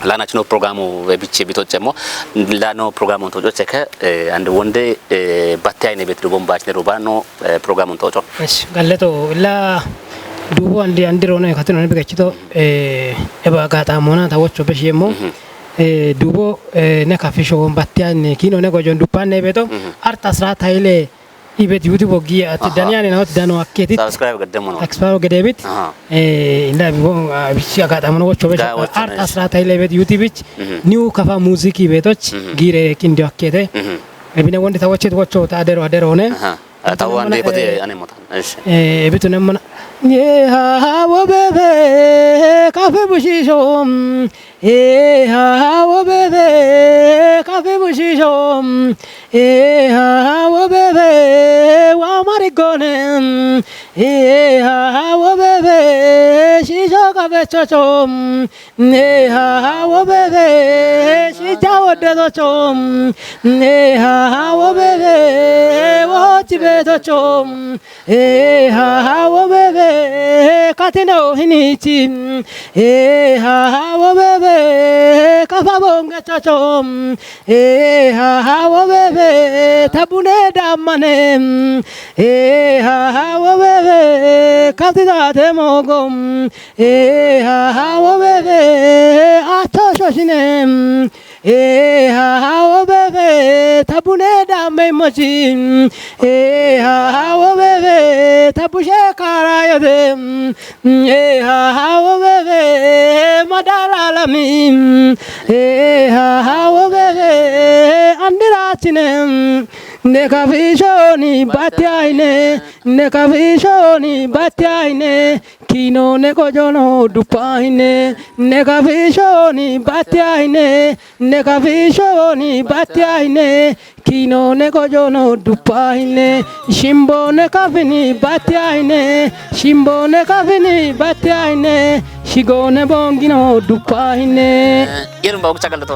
ላናች ነው ፕሮግራሙ በቢቼ ቤቶች ደግሞ ላኖ ፕሮግራሙን ተወጮች ከ አንድ ወንዴ ባታይ ነው ቤት ዱቦም ባች ነው ባኖ ፕሮግራሙን ተወጮ እሺ ጋለቶ ላ ዱቦ አንዲ ሮና ከተነ በገችቶ ኤባ ጋጣ ሞና ታወቾ በሽየሞ ዱቦ ነካፊሾ ባታይ ኪኖ ነጎጆን ዱፓን ነው ቤቶ አርታ ስራት ኃይሌ ኢቤት ዩቲዩብ ወጊ አትዳኒያኔ ነው ተዳኖ አኬቲ ሰብስክራይብ ገደሞ ነው ሰብስክራይብ ገደቢት እንዳ ቢቦ ቢሲ አጋጣም ነው ወቾ በቻ አርት አስራት ኃይለ ቤት ዩቲዩብ ኒው ከፋ ሙዚክ ቤቶች ጊሬ ኪንዲ አኬቴ እቢነ ወንድ ታወቸት ወቾ ታደሮ ሆነ ታው አንዴ ኮቴ አኔ ሞታን እሺ ቤቱ ነምና የሃ ወበበ ካፌ ቡሺሾም የሃ ወበበ ካፌ ቡሺሾም የሃ ወበበ ዋማሪጎንም የሃ ወበበ ሺሾ ካፌቾቾም የሃ ወበበ ሺጃ ወደቶቾም የሃ ወበበ ወች ቤቶቾም የሃ ወበበ ካቲኖ ሂኒቺ ኤሃ ወበበ ካፋቦንገቾቾም ኤሃ ወበበ ታቡኔ ዳማኔ ኤሃ ወበበ ካቲታቴ ሞጎም ኤሃ ወበበ አቾሾሽኔ ኤሃ ወበበ ታቡኔ ዳሜ ሞቺ ኤሃ ወበበ ታቡሼ ካራዮቴ ኤሃ ወበበ ማዳላለሚ ኤሃ ወበበ አንድራችነ ነካፊሾኒ ባቲያይኔ ነካፊሾኒ ባቲያይኔ ኪኖ ነቆጆኖ ዱፓይኔ ነካፊሾኒ ባቲያይኔ ነካፊሾኒ ባቲያይኔ ኪኖ ነቆጆኖ ዱፓይኔ ሽምቦ ነካፊኒ ባቲያይኔ ሽምቦ ነካፊኒ ባቲያይኔ ሽጎነ ቦንጊኖ ዱፓይኔ የሩምባው ቻቀልቶ